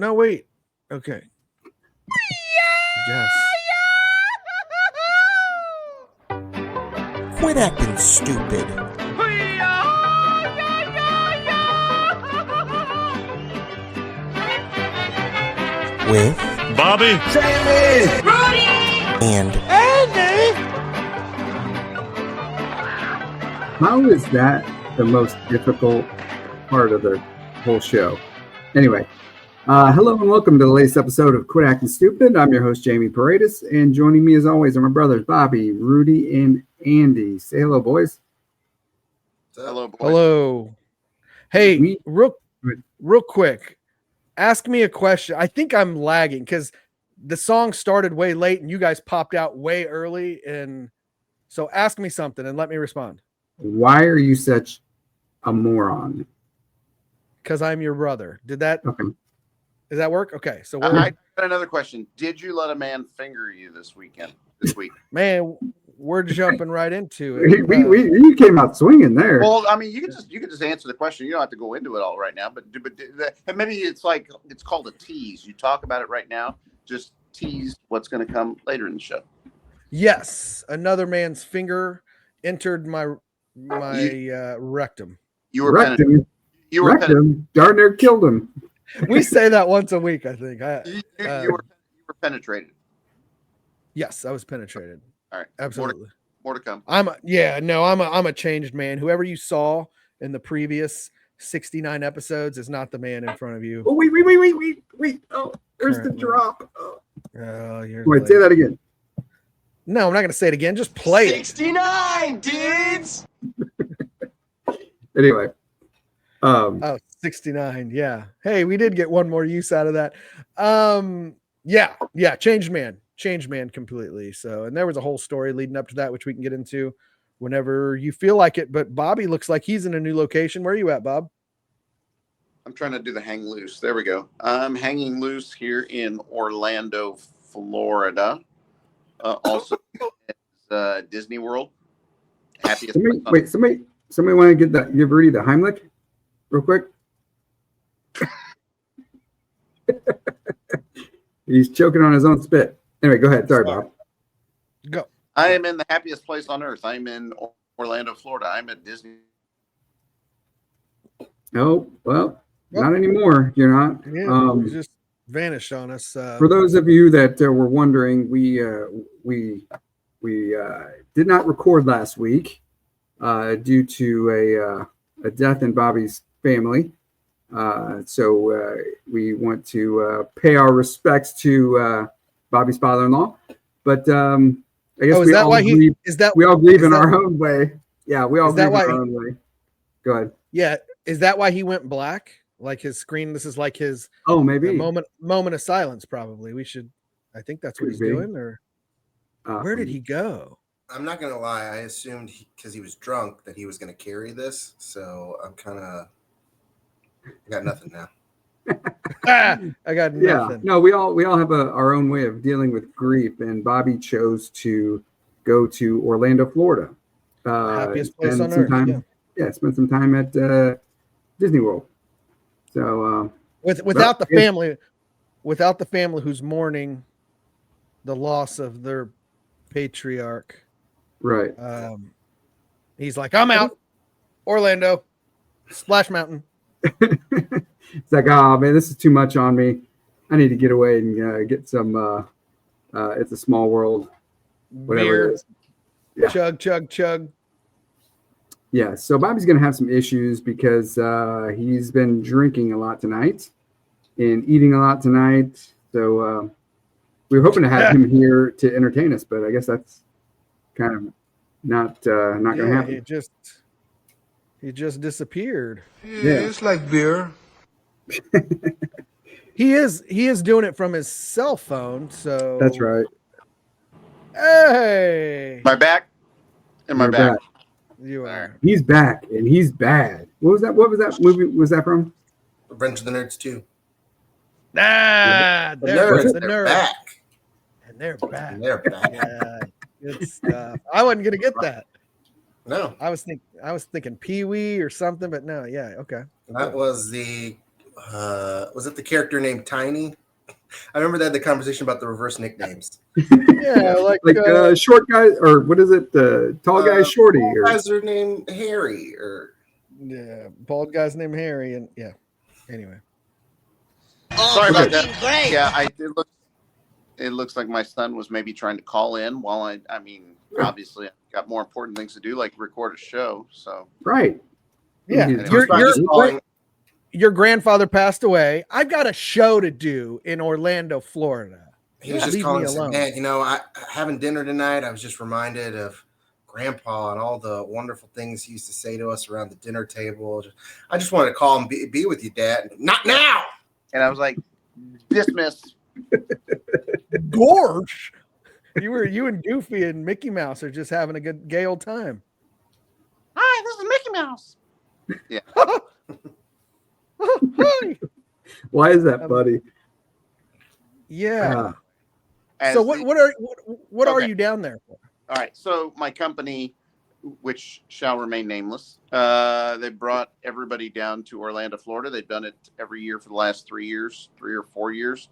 No, wait. Okay. Yes. Quit acting stupid. With Bobby, Sammy, Rudy! and Andy. How is that the most difficult part of the whole show? Anyway, hello and welcome to the latest episode of Quit Acting Stupid. I'm your host, Jamie Paredes, and joining me as always are my brothers, Bobby, Rudy, and Andy. Say hello, boys. Hello, boys. Hello. Hey, real quick. Ask me a question. I think I'm lagging because the song started way late and you guys popped out way early. And so ask me something and let me respond. Why are you such a moron? Because I'm your brother. Did that? Okay. Does that work? Okay. So I got another question. Did you let a man finger you this week? Man, we're jumping right into it. You came out swinging there. Well, I mean, you could just answer the question. You don't have to go into it all right now. But maybe it's called a tease. You talk about it right now. Just tease what's going to come later in the show. Yes, another man's finger entered my rectum. You were wrecked him. You were him. Darn near killed him. We say that once a week, I think. You were penetrated. Yes, I was penetrated. All right, absolutely. More to come. I'm a changed man. Whoever you saw in the previous 69 episodes is not the man in front of you. Oh, wait. Oh, there's the drop. Oh, wait, say that again. No, I'm not going to say it again. Just play 69 dudes. Anyway. 69. Yeah. Hey, we did get one more use out of that. Yeah. Changed man completely. So, and there was a whole story leading up to that, which we can get into whenever you feel like it. But Bobby looks like he's in a new location. Where are you at, Bob? I'm trying to do the hang loose. There we go. I'm hanging loose here in Orlando, Florida. Also, Disney World. Happiest. Somebody want to give Rudy the Heimlich real quick? He's choking on his own spit. Anyway, go ahead. Sorry, Bob. Go. I am in the happiest place on earth. I'm in Orlando, Florida. I'm at Disney. Oh, well, not anymore. You're not. Yeah, you just vanished on us. For those of you that were wondering, we did not record last week due to a death in Bobby's family. So we want to pay our respects to Bobby's father-in-law. But I guess we all grieve in our own way. Yeah, we all grieve in our own way. Go ahead. Yeah, is that why he went black? Like his screen, this is like his maybe moment of silence. Probably I think that's what he's doing. Or where did he go? I'm not gonna lie. I assumed because he was drunk that he was gonna carry this. So I got nothing now. I got nothing. Yeah, no, we all have our own way of dealing with grief, and Bobby chose to go to Orlando, Florida. Happiest place on earth. Spend some time at Disney World. So without the family who's mourning the loss of their patriarch. Right. He's like, I'm out. Orlando, Splash Mountain. It's like, oh man, this is too much on me. I need to get away and get some. It's a small world. Whatever beer. It is. Yeah. Chug. Yeah. So Bobby's gonna have some issues because he's been drinking a lot tonight and eating a lot tonight. So we were hoping to have him here to entertain us, but I guess that's kind of not gonna happen. He just disappeared. Yeah, it's like beer. He is doing it from his cell phone, so that's right. Hey, my back. Am I back? You are. He's back and he's bad. What was that movie? Was that from? Revenge of the Nerds 2. The nerds. They're back. And they're back. Yeah, good stuff. I wasn't gonna get that. No, I was thinking Pee-wee or something, but no, yeah, okay. That was the Was it the character named Tiny? I remember they had the conversation about the reverse nicknames. Yeah, like short guy, or what is it? Tall guy, shorty. All Or guys are named Harry, or yeah, bald guy's named Harry, and yeah. Anyway, Sorry about that. Great. Yeah, it looks like my son was maybe trying to call in while I mean, obviously I've got more important things to do, like record a show. So right. yeah, your grandfather passed away. I've got a show to do in Orlando, Florida. He was just calling and said, man, you know, I having dinner tonight. I was just reminded of Grandpa and all the wonderful things he used to say to us around the dinner table. I just wanted to call and be with you, Dad. Not now. And I was like, dismiss. Gorge. You and Goofy and Mickey Mouse are just having a good gay old time. Hi, this is Mickey Mouse. Yeah. Why is that, buddy? Yeah. So what are you down there for? All right. So my company, which shall remain nameless, they brought everybody down to Orlando, Florida. They've done it every year for the last 3 or 4 years.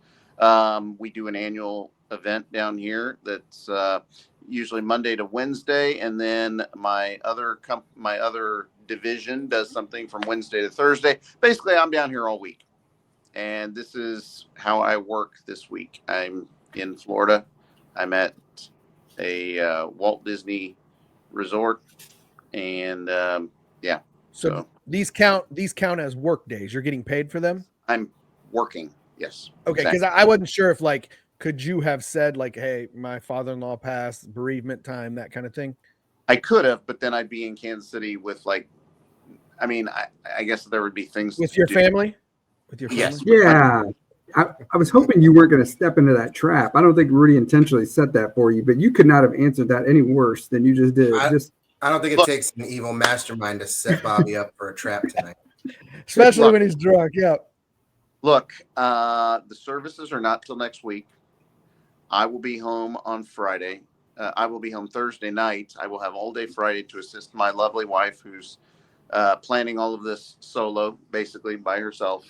We do an annual event down here that's usually Monday to Wednesday, and then my other division does something from Wednesday to Thursday. Basically, I'm down here all week, and this is how I work this week. I'm in Florida. I'm at a Walt Disney resort, and yeah. So these count as work days. You're getting paid for them? I'm working. Yes. Okay, because I wasn't sure if could you have said hey, my father-in-law passed, bereavement time, that kind of thing? I could have, but then I'd be in Kansas City with I guess there would be things with your family. With your family? Yes. Yeah. I was hoping you weren't going to step into that trap. I don't think Rudy intentionally set that for you, but you could not have answered that any worse than you just did. I don't think it takes an evil mastermind to set Bobby up for a trap tonight. Especially when he's drunk. Yeah. Look, the services are not till next week. I will be home on Friday. I will be home Thursday night. I will have all day Friday to assist my lovely wife, who's planning all of this solo, basically by herself.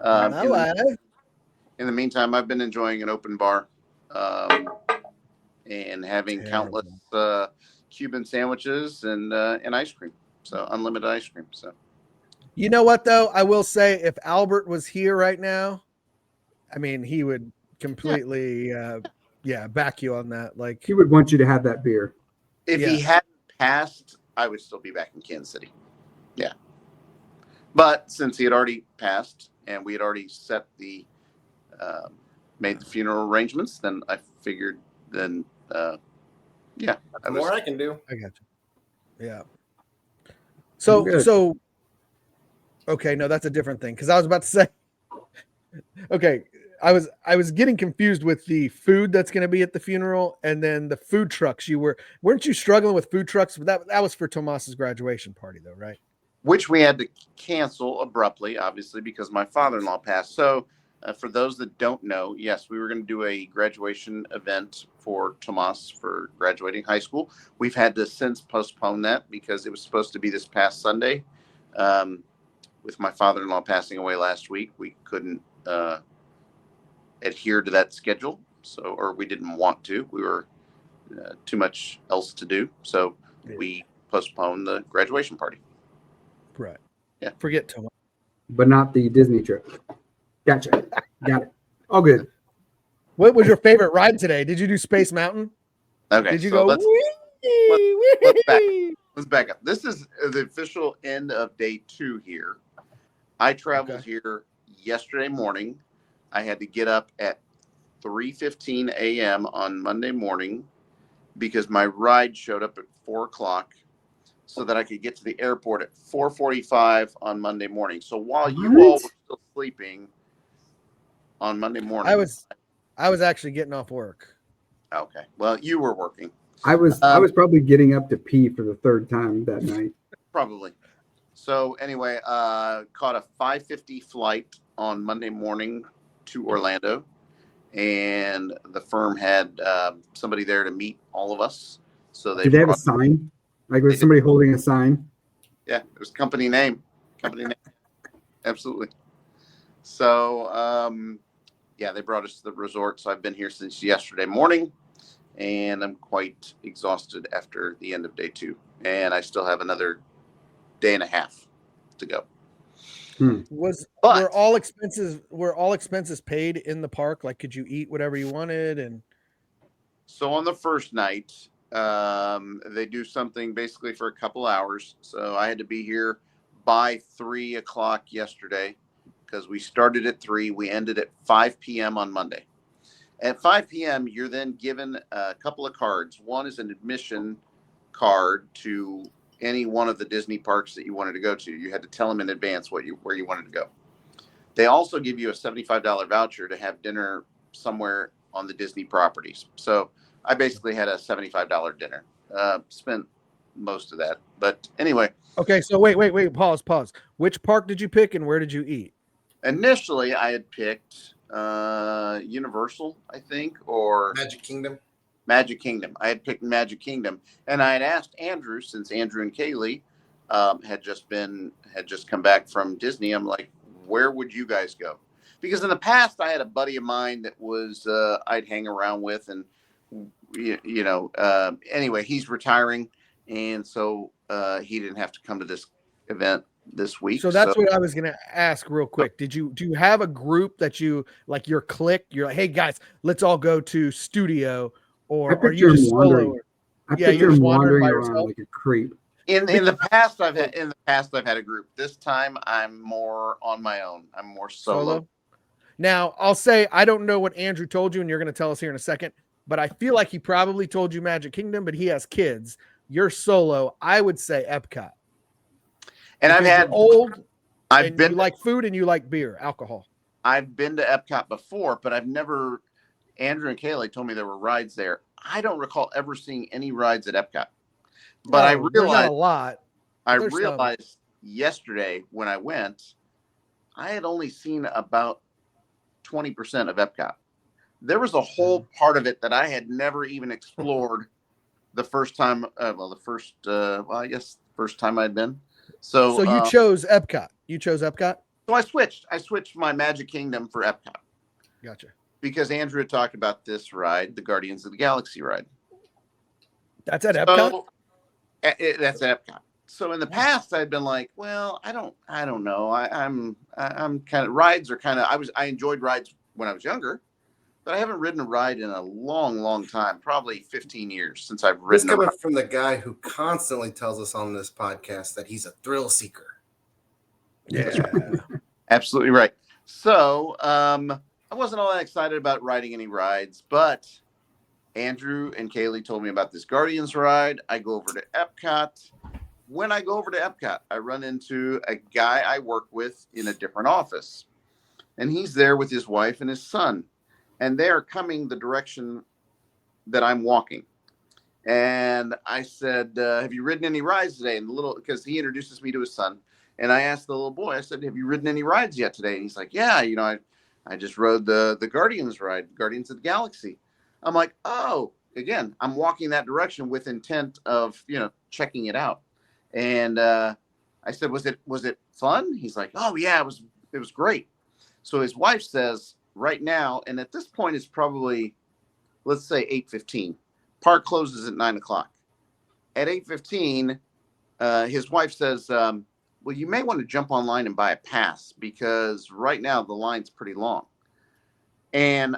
In the meantime, I've been enjoying an open bar and having countless Cuban sandwiches and ice cream. So unlimited ice cream. So, you know what though? I will say, if Albert was here right now, I mean, he would completely back you on that. He would want you to have that beer. If he hadn't passed, I would still be back in Kansas City. Yeah. But since he had already passed and we had already set made the funeral arrangements, then I figured More I can do. I got you. Yeah. So okay, no, that's a different thing. Cause I was about to say, okay, I was getting confused with the food that's going to be at the funeral and then the food trucks. Weren't you struggling with food trucks? That was for Tomas's graduation party though, right? Which we had to cancel abruptly, obviously, because my father-in-law passed. So for those that don't know, yes, we were going to do a graduation event for Tomas for graduating high school. We've had to since postpone that because it was supposed to be this past Sunday. With my father-in-law passing away last week, we couldn't adhere to that schedule, or we didn't want to. We were too much else to do, so we postponed the graduation party. Right. Yeah. Forget Tomas. But not the Disney trip. Gotcha. Got it. All good. What was your favorite ride today? Did you do Space Mountain? Okay. Did you so go? Let's back up. This is the official end of day 2 here. I traveled here yesterday morning. I had to get up at 3:15 a.m. on Monday morning because my ride showed up at 4 o'clock so that I could get to the airport at 4:45 on Monday morning. So while you all were still sleeping on Monday morning, I was actually getting off work. Okay. Well, you were working. I was probably getting up to pee for the 3rd time that night. Probably. So anyway, caught a 5:50 flight on Monday morning to Orlando, and the firm had somebody there to meet all of us. So did they have a sign? Was somebody holding a sign? Yeah, it was company name. Absolutely. So, yeah, they brought us to the resort. So I've been here since yesterday morning, and I'm quite exhausted after the end of day 2. And I still have another day and a half to go. Were all expenses paid in the park? Like, could you eat whatever you wanted? And so on the first night, they do something basically for a couple hours. So I had to be here by 3 o'clock yesterday because we started at 3. We ended at 5 p.m. on Monday. At 5 p.m., you're then given a couple of cards. One is an admission card to any one of the Disney parks that you wanted to go to. You had to tell them in advance where you wanted to go. They also give you a $75 voucher to have dinner somewhere on the Disney properties. So I basically had a $75 dinner. Spent most of that. But anyway. Okay, so wait. Pause. Which park did you pick and where did you eat? Initially, I had picked Universal, I think, or Magic Kingdom. I had picked Magic Kingdom, and I had asked Andrew, since Andrew and Kaylee had just come back from Disney. I'm like, where would you guys go? Because in the past, I had a buddy of mine that was I'd hang around with, and anyway, he's retiring, and so he didn't have to come to this event this week. So that's what I was gonna ask real quick. Do you have a group that you like, your clique? You're like, hey guys, let's all go to Studio, or are you just solo? You're just wandering around like a creep. In the past, I've had a group. This time, I'm more on my own. I'm more solo. Now, I'll say I don't know what Andrew told you, and you're going to tell us here in a second. But I feel like he probably told you Magic Kingdom, but he has kids. You're solo. I would say Epcot. And I've had old. You like food and you like beer, alcohol. I've been to Epcot before, but I've never. Andrew and Kaylee told me there were rides there. I don't recall ever seeing any rides at Epcot. But I realized a lot. I realized yesterday when I went, I had only seen about 20% of Epcot. There was a whole part of it that I had never even explored the first time. I guess first time I'd been. So you chose Epcot. So I switched my Magic Kingdom for Epcot. Gotcha. Because Andrew had talked about this ride, the Guardians of the Galaxy ride. That's at Epcot? That's at Epcot. So in the past, I'd been like, well, I don't know. I'm kind of, rides are kind of, I enjoyed rides when I was younger, but I haven't ridden a ride in a long, long time, probably 15 years since I've ridden a ride. This coming from the guy who constantly tells us on this podcast that he's a thrill seeker. Yeah, absolutely right. So I wasn't all that excited about riding any rides, but Andrew and Kaylee told me about this Guardians ride. I go over to Epcot. When I go over to Epcot, I run into a guy I work with in a different office. And he's there with his wife and his son. And they are coming the direction that I'm walking. And I said, have you ridden any rides today? And because he introduces me to his son. And I asked the little boy, I said, have you ridden any rides yet today? And he's like, yeah, I just rode the Guardians ride, Guardians of the Galaxy. I'm like, oh, again, I'm walking that direction with intent of, checking it out. And I said, was it fun? He's like, oh yeah, it was great. So his wife says right now, and at this point it's probably, let's say 8:15. Park closes at 9 o'clock. At 8:15, his wife says, well, you may want to jump online and buy a pass because right now the line's pretty long. And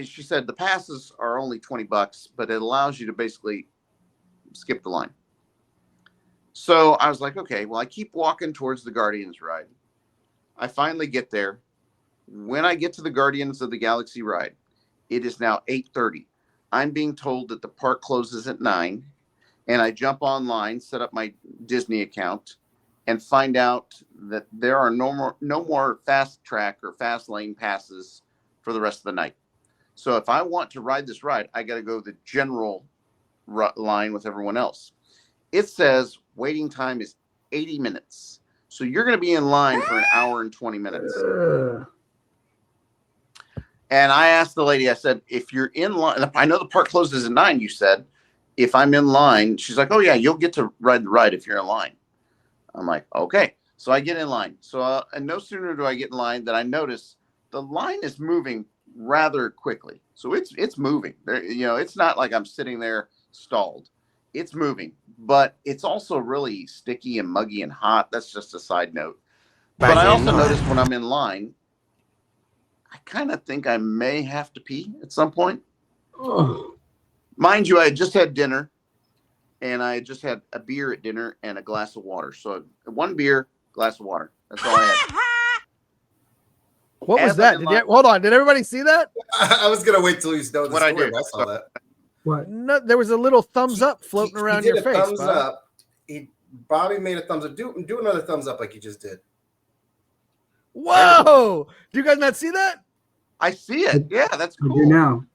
she said the passes are only $20, but it allows you to basically skip the line. So I was like, okay, well, I keep walking towards the Guardians ride. I finally get there. When I get to the Guardians of the Galaxy ride, it is now 8:30. I'm being told that the park closes at 9, and I jump online, set up my Disney account, and find out that there are no more fast track or fast lane passes for the rest of the night. So if I want to ride this ride, I got to go the general line with everyone else. It says waiting time is 80 minutes. So you're going to be in line for an hour and 20 minutes. And I asked the lady, I said, if you're in line, I know the park closes at 9, you said. If I'm in line, she's like, oh yeah, you'll get to ride the ride if you're in line. I'm like, okay. So I get in line. So and no sooner do I get in line than I notice the line is moving rather quickly. So it's moving. There, it's not like I'm sitting there stalled. It's moving, but it's also really sticky and muggy and hot. That's just a side note. But I also noticed when I'm in line, I kind of think I may have to pee at some point. Oh. Mind you, I had just had dinner, and I just had a beer at dinner and a glass of water. So 1 beer, glass of water. That's all I had. What was that? Hold on. Did everybody see that? I was gonna wait till you know the story. I saw that. What? No, there was a little thumbs up floating around your face. Thumbs up. Bobby made a thumbs up. Do another thumbs up like you just did. Whoa! Do you guys not see that? I see it. Yeah, that's cool. I do now.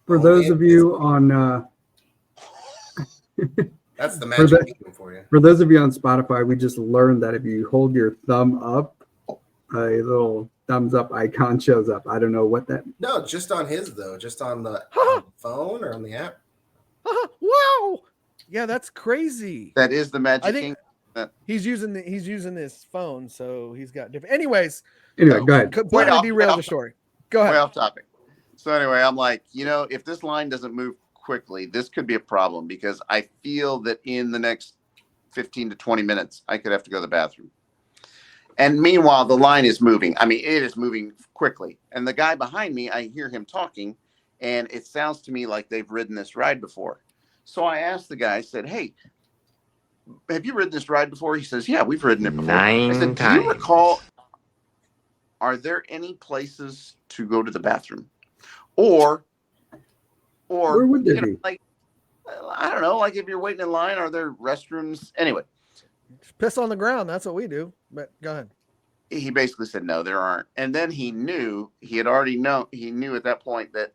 For those of you on that's the magic for you. For those of you on Spotify, we just learned that if you hold your thumb up, a little thumbs up icon shows up. I don't know what that. No, just on his though. Just on the phone or on the app. Wow! Yeah, that's crazy. That is the magic. I think he's using his phone, so he's got different. Anyway, go ahead. Completely derail the story. Go ahead. Way off topic. So anyway, I'm like, if this line doesn't move quickly, this could be a problem because I feel that in the next 15 to 20 minutes, I could have to go to the bathroom. And meanwhile, the line is moving. I mean, it is moving quickly. And the guy behind me, I hear him talking, and it sounds to me like they've ridden this ride before. So I asked the guy, I said, hey, have you ridden this ride before? He says, yeah, we've ridden it before. I said, do you recall, are there any places to go to the bathroom? Or where would there be? Like, I don't know, like if you're waiting in line, are there restrooms? Anyway. Just piss on the ground. That's what we do. But go ahead. He basically said, no, there aren't. And then he knew at that point that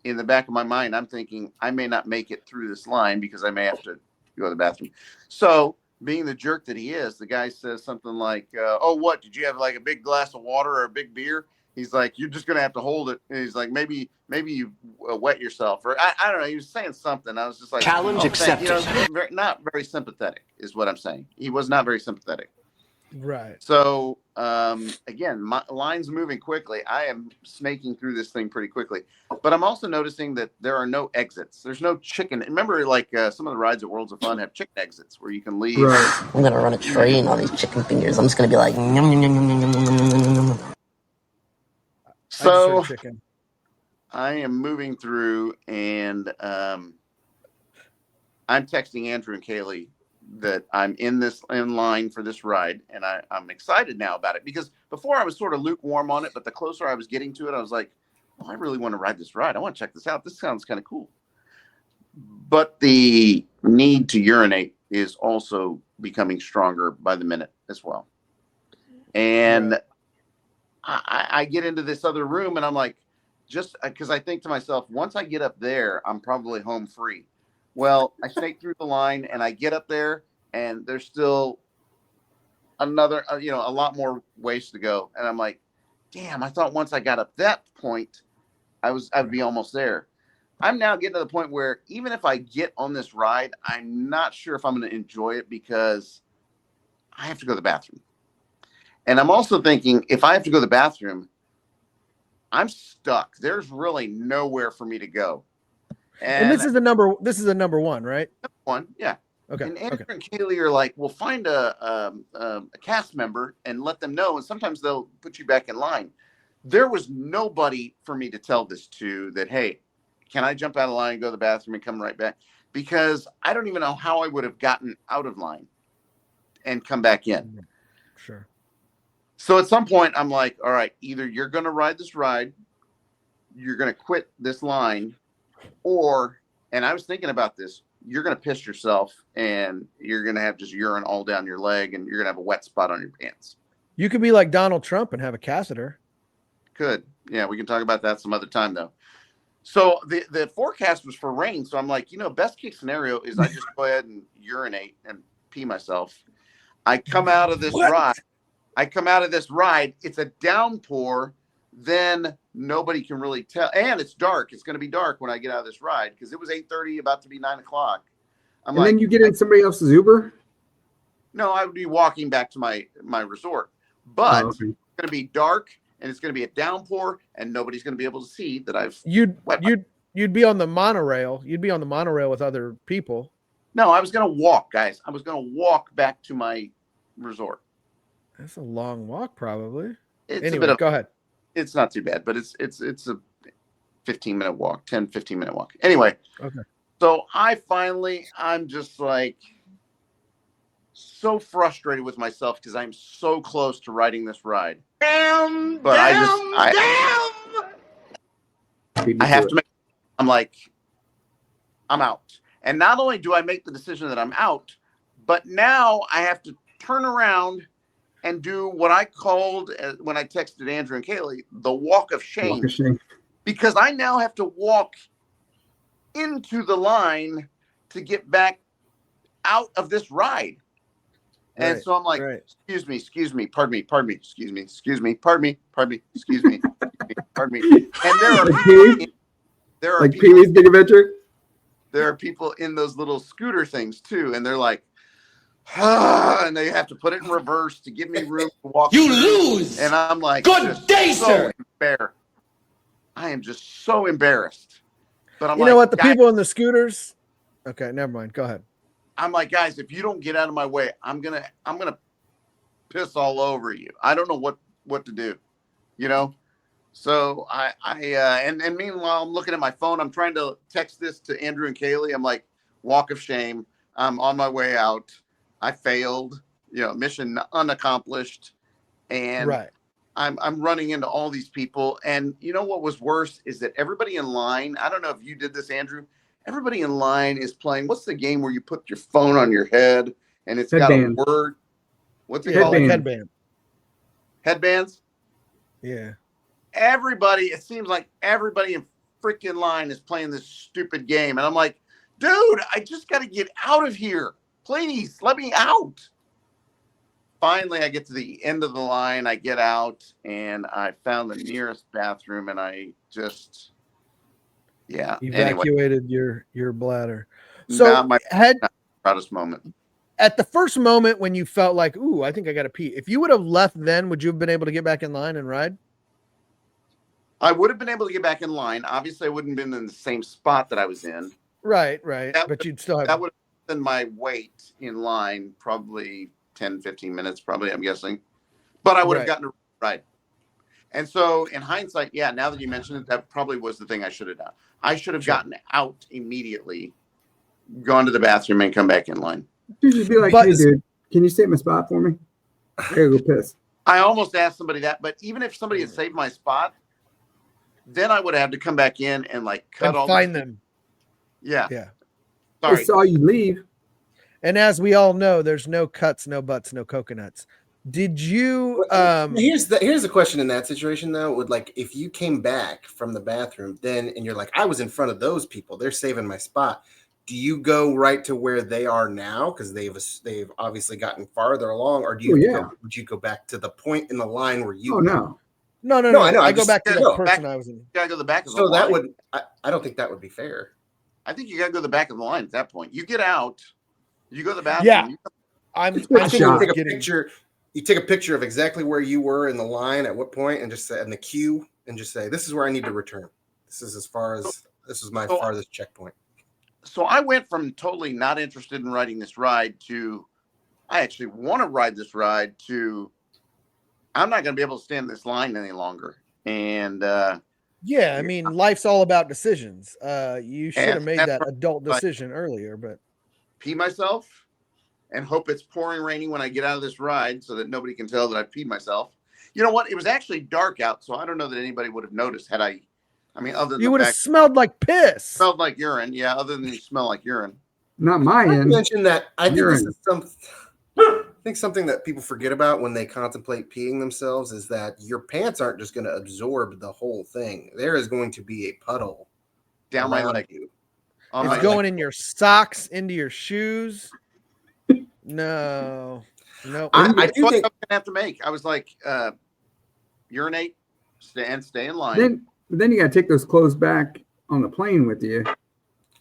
in the back of my mind, I'm thinking I may not make it through this line because I may have to go to the bathroom. So being the jerk that he is, the guy says something like, oh, what? Did you have like a big glass of water or a big beer? He's like, you're just going to have to hold it. And he's like, maybe you wet yourself. Or I don't know. He was saying something. I was just like, challenge accepted. Not very sympathetic is what I'm saying. He was not very sympathetic. Right. So, again, my line's moving quickly. I am snaking through this thing pretty quickly. But I'm also noticing that there are no exits. There's no chicken. Remember, like some of the rides at Worlds of Fun have chicken exits where you can leave. Right. I'm going to run a train on these chicken fingers. I'm just going to be like, yum, yum, yum, yum, yum, yum, yum, yum. So I am moving through, and I'm texting Andrew and Kaylee that I'm in line for this ride, and I'm excited now about it because before I was sort of lukewarm on it, but the closer I was getting to it, I was like, I really want to ride this ride. I want to check this out. This sounds kind of cool. But the need to urinate is also becoming stronger by the minute as well. And I get into this other room, and I'm like, just because I think to myself, once I get up there, I'm probably home free. Well, I snake through the line, and I get up there, and there's still another, a lot more ways to go. And I'm like, damn, I thought once I got up that point, I'd be almost there. I'm now getting to the point where even if I get on this ride, I'm not sure if I'm going to enjoy it because I have to go to the bathroom. And I'm also thinking, if I have to go to the bathroom, I'm stuck. There's really nowhere for me to go. And this is the number one, right? Number one, yeah. Okay. And Andrew and Kaylee are like, well, find a cast member and let them know. And sometimes they'll put you back in line. There was nobody for me to tell this to that, hey, can I jump out of line and go to the bathroom and come right back? Because I don't even know how I would have gotten out of line and come back in. Sure. So at some point, I'm like, all right, either you're going to ride this ride, you're going to quit this line, and I was thinking about this, you're going to piss yourself and you're going to have just urine all down your leg and you're going to have a wet spot on your pants. You could be like Donald Trump and have a catheter. Could. Yeah, we can talk about that some other time, though. So the forecast was for rain. So I'm like, best case scenario is I just go ahead and urinate and pee myself. I come out of this ride. It's a downpour. Then nobody can really tell. And it's dark. It's going to be dark when I get out of this ride because it was 8:30, about to be 9 o'clock. Then you get in somebody else's Uber? No, I would be walking back to my resort. But okay. it's going to be dark and it's going to be a downpour and nobody's going to be able to see that I've. You'd be on the monorail. You'd be on the monorail with other people. No, I was going to walk, guys. I was going to walk back to my resort. That's a long walk, probably. It's anyway, a bit of, go ahead. It's not too bad, but it's a 15-minute walk, 15-minute walk. Anyway. Okay. So I'm just like so frustrated with myself because I'm so close to riding this ride. I have to make, I'm like, I'm out. And not only do I make the decision that I'm out, but now I have to turn around and do what I called, when I texted Andrew and Kaylee, the walk of shame. Walk of shame. Because I now have to walk into the line to get back out of this ride. And Right, so I'm like, right. excuse me, pardon me, excuse me, excuse me, pardon me. And there are like people, Pee-wee's Big Adventure. there are people in those little scooter things too, and they're like, and they have to put it in reverse to give me room to walk. You through. lose. And I'm like, Good day, sir. I am just so embarrassed. But I'm You like, know what? The guys, people in the scooters. Okay, never mind. Go ahead. I'm like, guys, if you don't get out of my way, I'm gonna piss all over you. I don't know what to do, you know. So and meanwhile, I'm looking at my phone. I'm trying to text this to Andrew and Kaylee. I'm like, walk of shame. I'm on my way out. I failed. You know, mission unaccomplished. And Right. I'm running into all these people. And you know what was worse is that everybody in line, I don't know if you did this, Andrew. Everybody in line is playing. What's the game where you put your phone on your head and it's Headband. got a word? What's it Yeah, called? like Headband. headband. Headbands? Yeah. Everybody, it seems like everybody in freaking line is playing this stupid game. And I'm like, dude, I just got to get out of here. Please let me out. Finally, I get to the end of the line. I get out and I found the nearest bathroom and I just, yeah. Evacuated anyway, your bladder. not So my proudest moment. at the first moment when you felt like, ooh, I think I got to pee. If you would have left then, would you have been able to get back in line and ride? I would have been able to get back in line. Obviously, I wouldn't have been in the same spot that I was in. Right. But you'd still have. That would have been my wait in line, probably 10, 15 minutes, probably, I'm guessing. But I would have gotten a ride. And so in hindsight, yeah, now that you mention it, that probably was the thing I should have done. I should have gotten out immediately, gone to the bathroom, and come back in line. You should be like, hey, dude, can you save my spot for me? I gotta go piss. I almost asked somebody that, but even if somebody had saved my spot, then I would have had to come back in and like cut all find them. Yeah. Sorry. I saw you leave. And as we all know, there's no cuts, no butts, no coconuts. Did you here's the question in that situation though, would like if you came back from the bathroom then and you're like, I was in front of those people, they're saving my spot. Do you go right to where they are now because they've obviously gotten farther along, or do you would you go back to the point in the line where you No. I know. I go back to the person I was in. You gotta go to the back of the so line. That would I don't think that would be fair. I think you gotta go to the back of the line at that point. You get out, you go to the bathroom. Yeah. I think you take a picture. You take a picture of exactly where you were in the line at what point, and just say in the queue, and just say, "This is where I need to return. This is my farthest checkpoint." So I went from totally not interested in riding this ride to, I actually want to ride this ride to, I'm not going to be able to stand this line any longer. And yeah, I mean, life's all about decisions. You should have made that adult decision earlier, but pee myself and hope it's pouring raining when I get out of this ride so that nobody can tell that I peed myself. You know what? It was actually dark out, so I don't know that anybody would have noticed had I mean, other than you would have smelled like piss. Smelled like urine, yeah. Other than you smell like urine. Not my end. I mentioned that. I think this is something that people forget about when they contemplate peeing themselves is that your pants aren't just going to absorb the whole thing. There is going to be a puddle down my leg. It's going in your socks, into your shoes. No. I do think I'm gonna have to make. I was like, urinate, stay in line. Then you got to take those clothes back on the plane with you,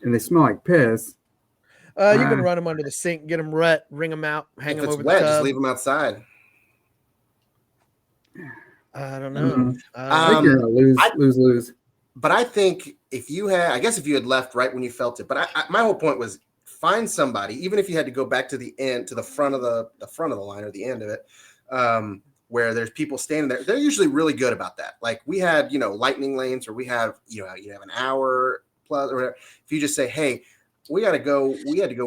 and they smell like piss. You can run them under the sink, get them wet, wring them out, hang If them it's over wet, the tub. just leave them outside. I don't know. I think you're gonna lose. But I think if you had left right when you felt it. But my whole point was find somebody, even if you had to go back to the end, to the front of the line or the end of it, where there's people standing there. They're usually really good about that. Like we had, lightning lanes, or we have, you have an hour plus or whatever. If you just say, hey, we had to go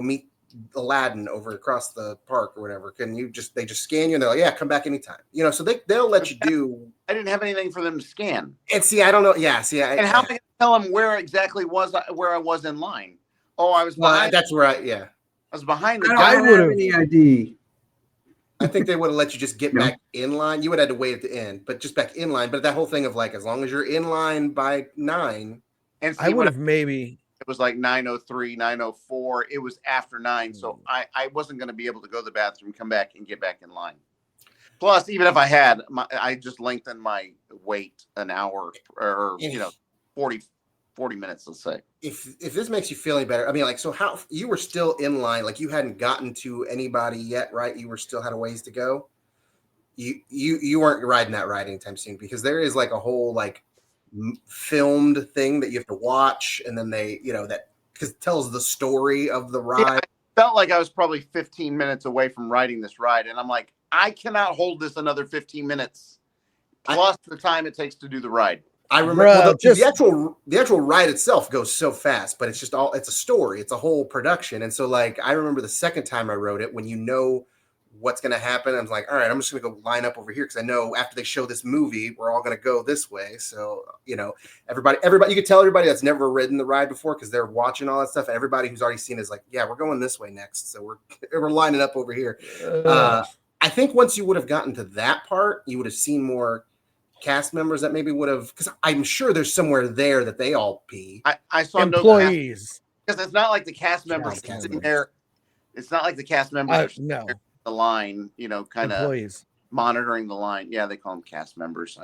meet Aladdin over across the park or whatever. They just scan you and they're like, yeah, come back anytime. So they'll let you do. I didn't have anything for them to scan. And see, I don't know. Yeah. See, and how am I going to tell them where exactly where I was in line? Oh, I was behind. That's right. Yeah. I was behind the guy. I don't have any ID. I think they would have let you just get back in line. You would have had to wait at the end, but just back in line. But that whole thing of like, as long as you're in line by 9. And I would have maybe. It was like 9:03, 9:04. It was after 9. So I wasn't going to be able to go to the bathroom, come back and get back in line. Plus, even if I had, I just lengthened my wait an hour or, 40 minutes, let's say. If this makes you feel any better, I mean, like, so how you were still in line, like you hadn't gotten to anybody yet, right? You were still had a ways to go. You weren't riding that ride anytime soon, because there is like a whole like filmed thing that you have to watch, and then they, that because it tells the story of the ride. Yeah, I felt like I was probably 15 minutes away from riding this ride, and I'm like, I cannot hold this another 15 minutes plus the time it takes to do the ride. I remember the actual ride itself goes so fast, but it's a story. It's a whole production. And so like, I remember the second time I rode it, when what's going to happen, I'm like, all right, I'm just going to go line up over here, because I know after they show this movie, we're all going to go this way. So, everybody, you could tell everybody that's never ridden the ride before, because they're watching all that stuff. And everybody who's already seen it is like, yeah, we're going this way next. So we're lining up over here. I think once you would have gotten to that part, you would have seen more cast members that maybe would have, because I'm sure there's somewhere there that they all pee. I saw employees, because it's not like the cast members sitting there. It's not like the cast members no. The line, kind of employees monitoring the line. Yeah, they call them cast members.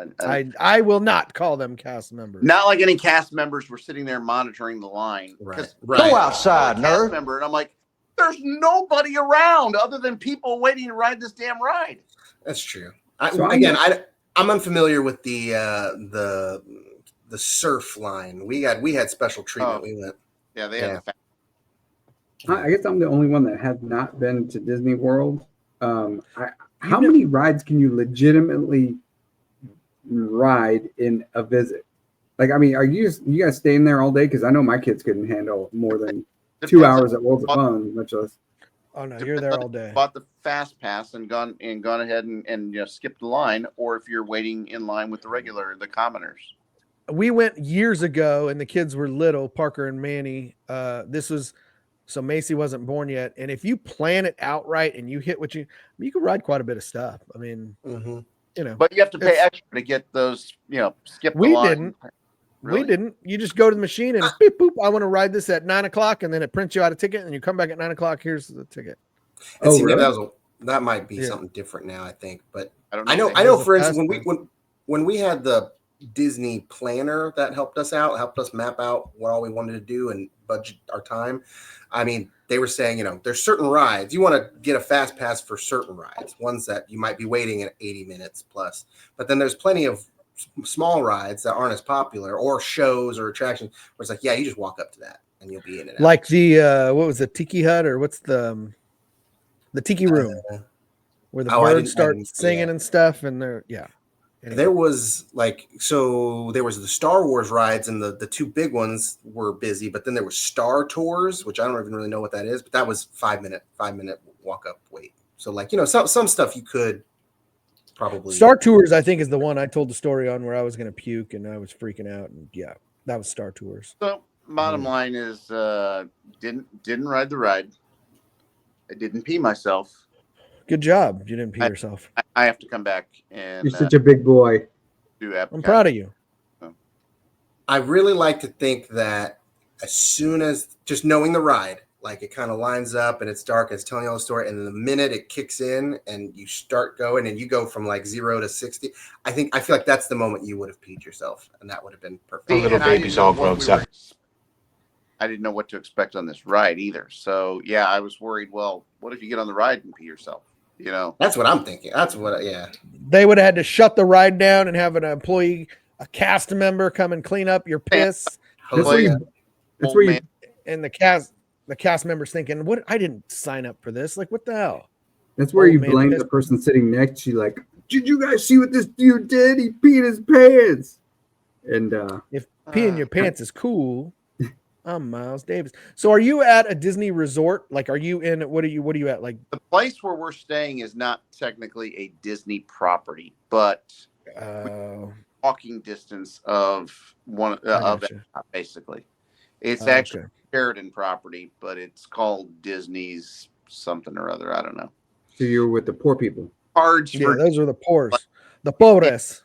I will not call them cast members. Not like any cast members were sitting there monitoring the line. Right. Go outside, nerd. Member, and I'm like, there's nobody around other than people waiting to ride this damn ride. That's true. I'm unfamiliar with the surf line. We had special treatment. We went. Yeah, they had. I guess I'm the only one that has not been to Disney World. How many rides can you legitimately ride in a visit? Like, I mean, are you guys staying there all day? Because I know my kids couldn't handle more than 2 hours at Worlds of Fun, much less. Oh no, you're there all day. Bought the fast pass and gone ahead and skipped the line, or if you're waiting in line with the commoners. We went years ago, and the kids were little, Parker and Manny. This was so Macy wasn't born yet, and if you plan it outright and you hit you can ride quite a bit of stuff. I mean, but you have to pay extra to get those. Skip the line. Didn't. Really? We didn't. You just go to the machine and beep, boop. I want to ride this at 9:00, and then it prints you out a ticket, and you come back at 9:00. Here's the ticket. Really? That might be something different now, I think. But I know. For instance, when we had the Disney planner that helped us map out what all we wanted to do and budget our time. I mean, they were saying, there's certain rides you want to get a fast pass for, certain rides, ones that you might be waiting at 80 minutes plus. But then there's plenty of small rides that aren't as popular, or shows or attractions where it's like, yeah, you just walk up to that and you'll be in it. Like the what was the Tiki Hut, or what's the Tiki Room, where the birds start singing and stuff, and they're Anyway. There was there was the Star Wars rides, and the two big ones were busy, but then there was Star Tours, which I don't even really know what that is, but that was 5 minute walk up wait. So some stuff you could probably. Star Tours, I think, is the one I told the story on where I was going to puke and I was freaking out, and that was Star Tours. So bottom line is, didn't ride the ride. I didn't pee myself. Good job. You didn't pee yourself. I have to come back and. You're such a big boy. I'm proud of you. I really like to think that as soon as just knowing the ride, like it kind of lines up and it's dark, it's telling you all the story, and then the minute it kicks in and you start going and you go from 0 to 60, I feel like that's the moment you would have peed yourself, and that would have been perfect. The little baby's all grown up. I didn't know what to expect on this ride either. So yeah, I was worried. Well, what if you get on the ride and pee yourself? You know, That's what I'm thinking. That's what. Yeah. They would have had to shut the ride down and have an employee, a cast member, come and clean up your piss. That's where you. That's where you. And the cast member's thinking, "What? I didn't sign up for this. Like, what the hell?" That's where you blame the person sitting next to you. Like, did you guys see what this dude did? He peed his pants. And if peeing your pants is cool, I'm Miles Davis. So, are you at a Disney resort? Like, are you in? What are you at? Like, the place where we're staying is not technically a Disney property, but walking distance of one of it, basically. It's actually Sheridan property, but it's called Disney's something or other. I don't know. So you're with the poor people. Cards for those are the poors, the pobres.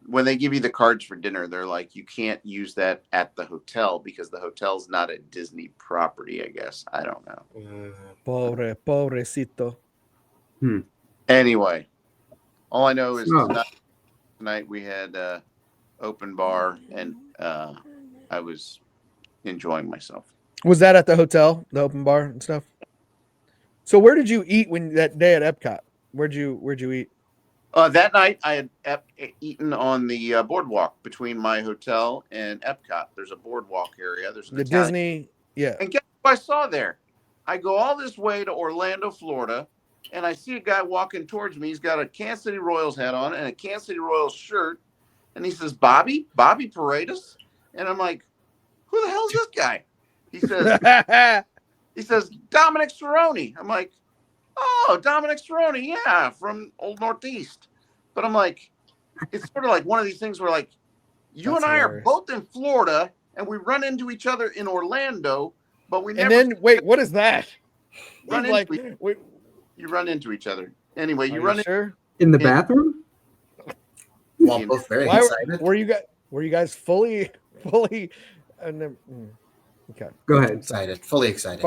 When they give you the cards for dinner, they're like, you can't use that at the hotel because the hotel's not a Disney property, I guess. I don't know. Pobrecito. Anyway, all I know is tonight we had open bar and I was enjoying myself. Was that at the hotel, the open bar and stuff? So where did you eat that day at Epcot? Where'd you eat? That night I had eaten on the boardwalk between my hotel and Epcot. There's a boardwalk area. There's the Disney, yeah. And guess what I saw there? I go all this way to Orlando, Florida, and I see a guy walking towards me. He's got a Kansas City Royals hat on and a Kansas City Royals shirt, and he says, Bobby Paredes? And I'm like, who the hell is this guy? He says, Dominic Cerrone. I'm like, oh, Dominic Cerrone, yeah, from Old Northeast. But I'm like, it's sort of like one of these things where, like, you and I are both in Florida, and we run into each other in Orlando, but we never. And then, wait, what is that? You run into each other. Anyway, you run in the bathroom? Well, both very excited. Were you guys fully, and then, okay. Go ahead. Fully excited.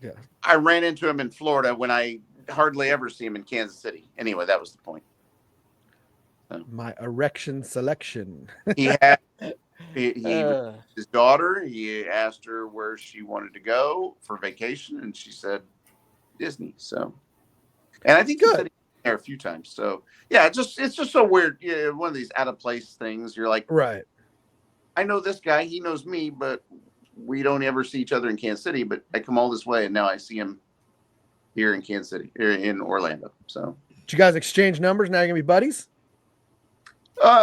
Yeah. I ran into him in Florida when I hardly ever see him in Kansas City. Anyway, that was the point. My erection selection. He had his daughter. He asked her where she wanted to go for vacation, and she said Disney. So, and I think he said he'd been there a few times. So, yeah, it's just so weird. Yeah, one of these out of place things. You're like, right. I know this guy. He knows me, but we don't ever see each other in Kansas City. But I come all this way, and now I see him here in Kansas City, in Orlando. So, did you guys exchange numbers? Now you're gonna be buddies?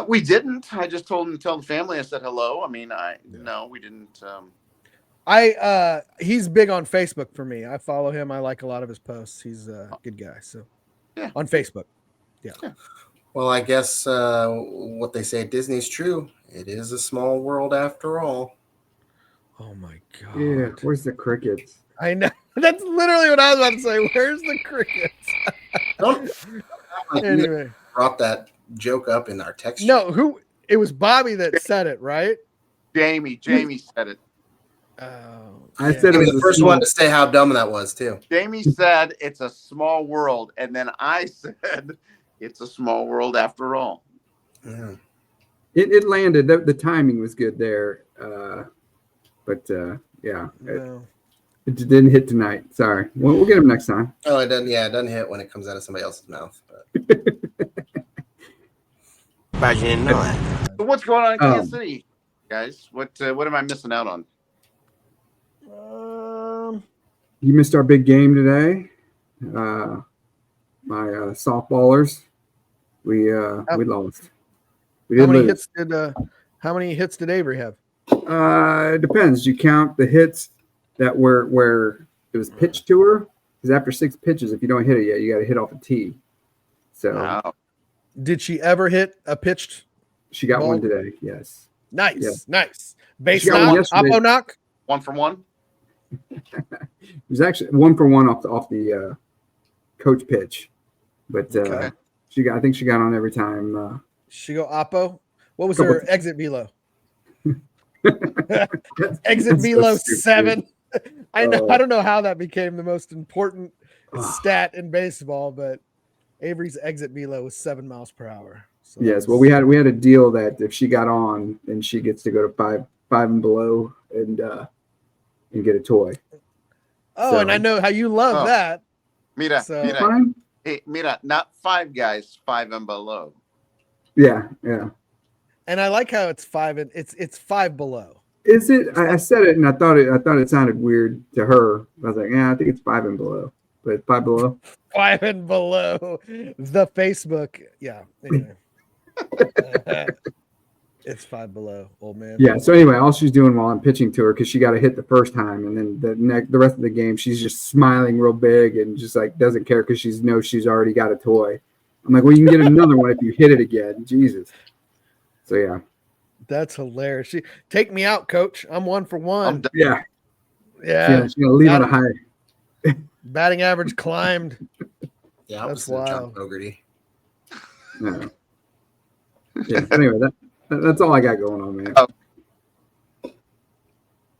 We didn't. I just told him to tell the family I said hello. I mean, no, we didn't. He's big on Facebook for me. I follow him. I like a lot of his posts. He's a good guy. So, yeah, on Facebook. Yeah. Well, I guess what they say at Disney's true. It is a small world after all. Oh my God. Yeah. Where's the crickets? I know. That's literally what I was about to say. Where's the crickets? Anyway, brought that joke up in our text. No, it was Bobby that said it, right? Jamie said it. I said it was the first one to say how dumb that was too. Jamie said it's a small world, and then I said it's a small world after all. Yeah. It landed. The timing was good there, but yeah, it didn't hit tonight. Sorry. We'll get him next time. Oh, it doesn't. Yeah, it doesn't hit when it comes out of somebody else's mouth. But. But you didn't know that. So what's going on in Kansas City, guys? What am I missing out on? You missed our big game today. My softballers, we lost. We how many hits did Avery have? It depends. You count the hits that were where it was pitched to her, because after 6 pitches, if you don't hit it yet, you got to hit off a tee. So. Wow. Did she ever hit a pitched? She got ball? one today. Yes. Nice, yeah. Nice. Base knock, oppo knock. 1 for 1. It was actually 1 for 1 off the coach pitch, but I think she got on every time. She go oppo. What was her exit velo? Exit velo 7. I know. I don't know how that became the most important stat in baseball, but Avery's exit velo was 7 miles per hour. So yes. Well, we had a deal that if she got on, then she gets to go to 5 and below and get a toy. Oh, So- and I know how you love Oh. that. Mira, So- mira, Fine. hey, mira, not 5 guys, 5 and below. Yeah. And I like how it's 5 and it's 5 below. Is it? I said it and I thought it sounded weird to her. I was like, yeah, I think it's 5 and below. But 5 below. 5 and below. The Facebook. Yeah. Anyway. It's 5 below, old man. Yeah. So anyway, all she's doing while I'm pitching to her, because she got a hit the first time, and then the rest of the game, she's just smiling real big and just like doesn't care because she knows she's already got a toy. I'm like, well, you can get another one if you hit it again. Jesus. So yeah. That's hilarious. Take me out, coach. I'm 1 for 1. Yeah. Yeah. She's gonna leave on a high. Batting average climbed. Yeah, That's opposite of John wild. Fogerty. No. Yeah. Anyway, that's all I got going on, man. Oh.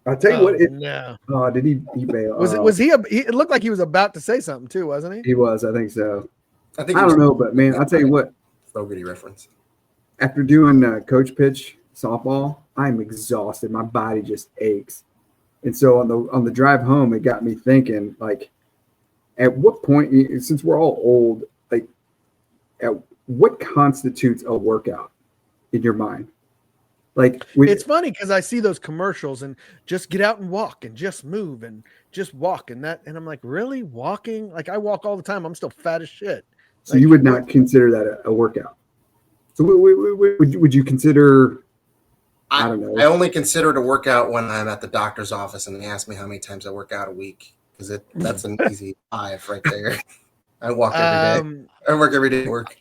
I'll tell you what. No. Oh, did he bail? Was he? It looked like he was about to say something too, wasn't he? He was. I think so. I think I don't know, but man, I'll tell you what. Fogerty reference. After doing coach pitch softball, I'm exhausted. My body just aches. And so on the drive home, it got me thinking, like, at what point, since we're all old, like, at what constitutes a workout in your mind? Like, It's funny because I see those commercials and just get out and walk and just move and just walk and I'm like, really walking? Like I walk all the time. I'm still fat as shit. So you would not consider that a workout. So would you consider? I don't know. I only consider it a workout when I'm at the doctor's office and they ask me how many times I work out a week, because that's an easy 5 right there. I walk every day. I work every day at work.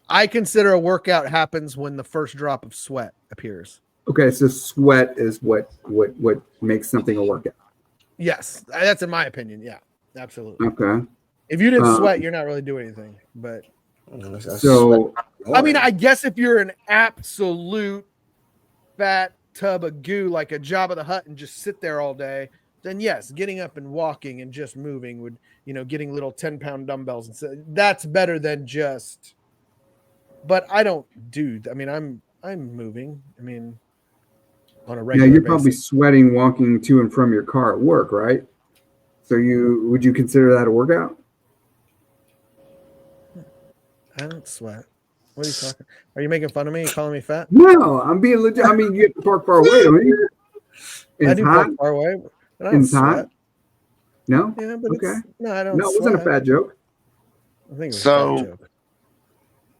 I consider a workout happens when the first drop of sweat appears. Okay, so sweat is what makes something a workout. Yes, that's in my opinion. Yeah, absolutely. Okay. If you didn't sweat, you're not really doing anything. But so, I mean, I guess if you're an absolute fat tub of goo like a Jabba the Hutt and just sit there all day, then yes, getting up and walking and just moving would, getting little 10-pound dumbbells and so that's better than just. But I don't do. I mean, I'm moving. I mean, on a regular. Yeah, you're basis. probably sweating walking to and from your car at work, right? So would you consider that a workout? I don't sweat. What are you talking? Are you making fun of me? You calling me fat? No, I'm being legit. I mean, you have to park far away, don't you? I do park far away. But I don't sweat. No. Yeah, but okay. No, I don't. No, it wasn't a fat joke. I think it was So- a fat joke.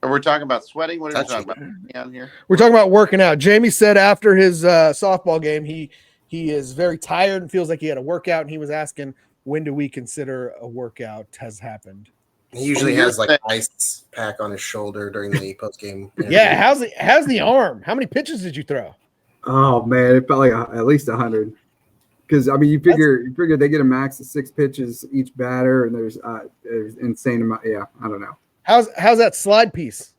We're talking about sweating. What are we talking about down here? We're talking about working out. Jamie said after his softball game, he is very tired and feels like he had a workout. And he was asking, when do we consider a workout has happened? He usually has like ice pack on his shoulder during the post game. Yeah, how's the arm? How many pitches did you throw? Oh man, it felt like at least 100. Because I mean, you figure they get a max of 6 pitches each batter, and there's insane amount. Yeah, I don't know. How's that slide piece?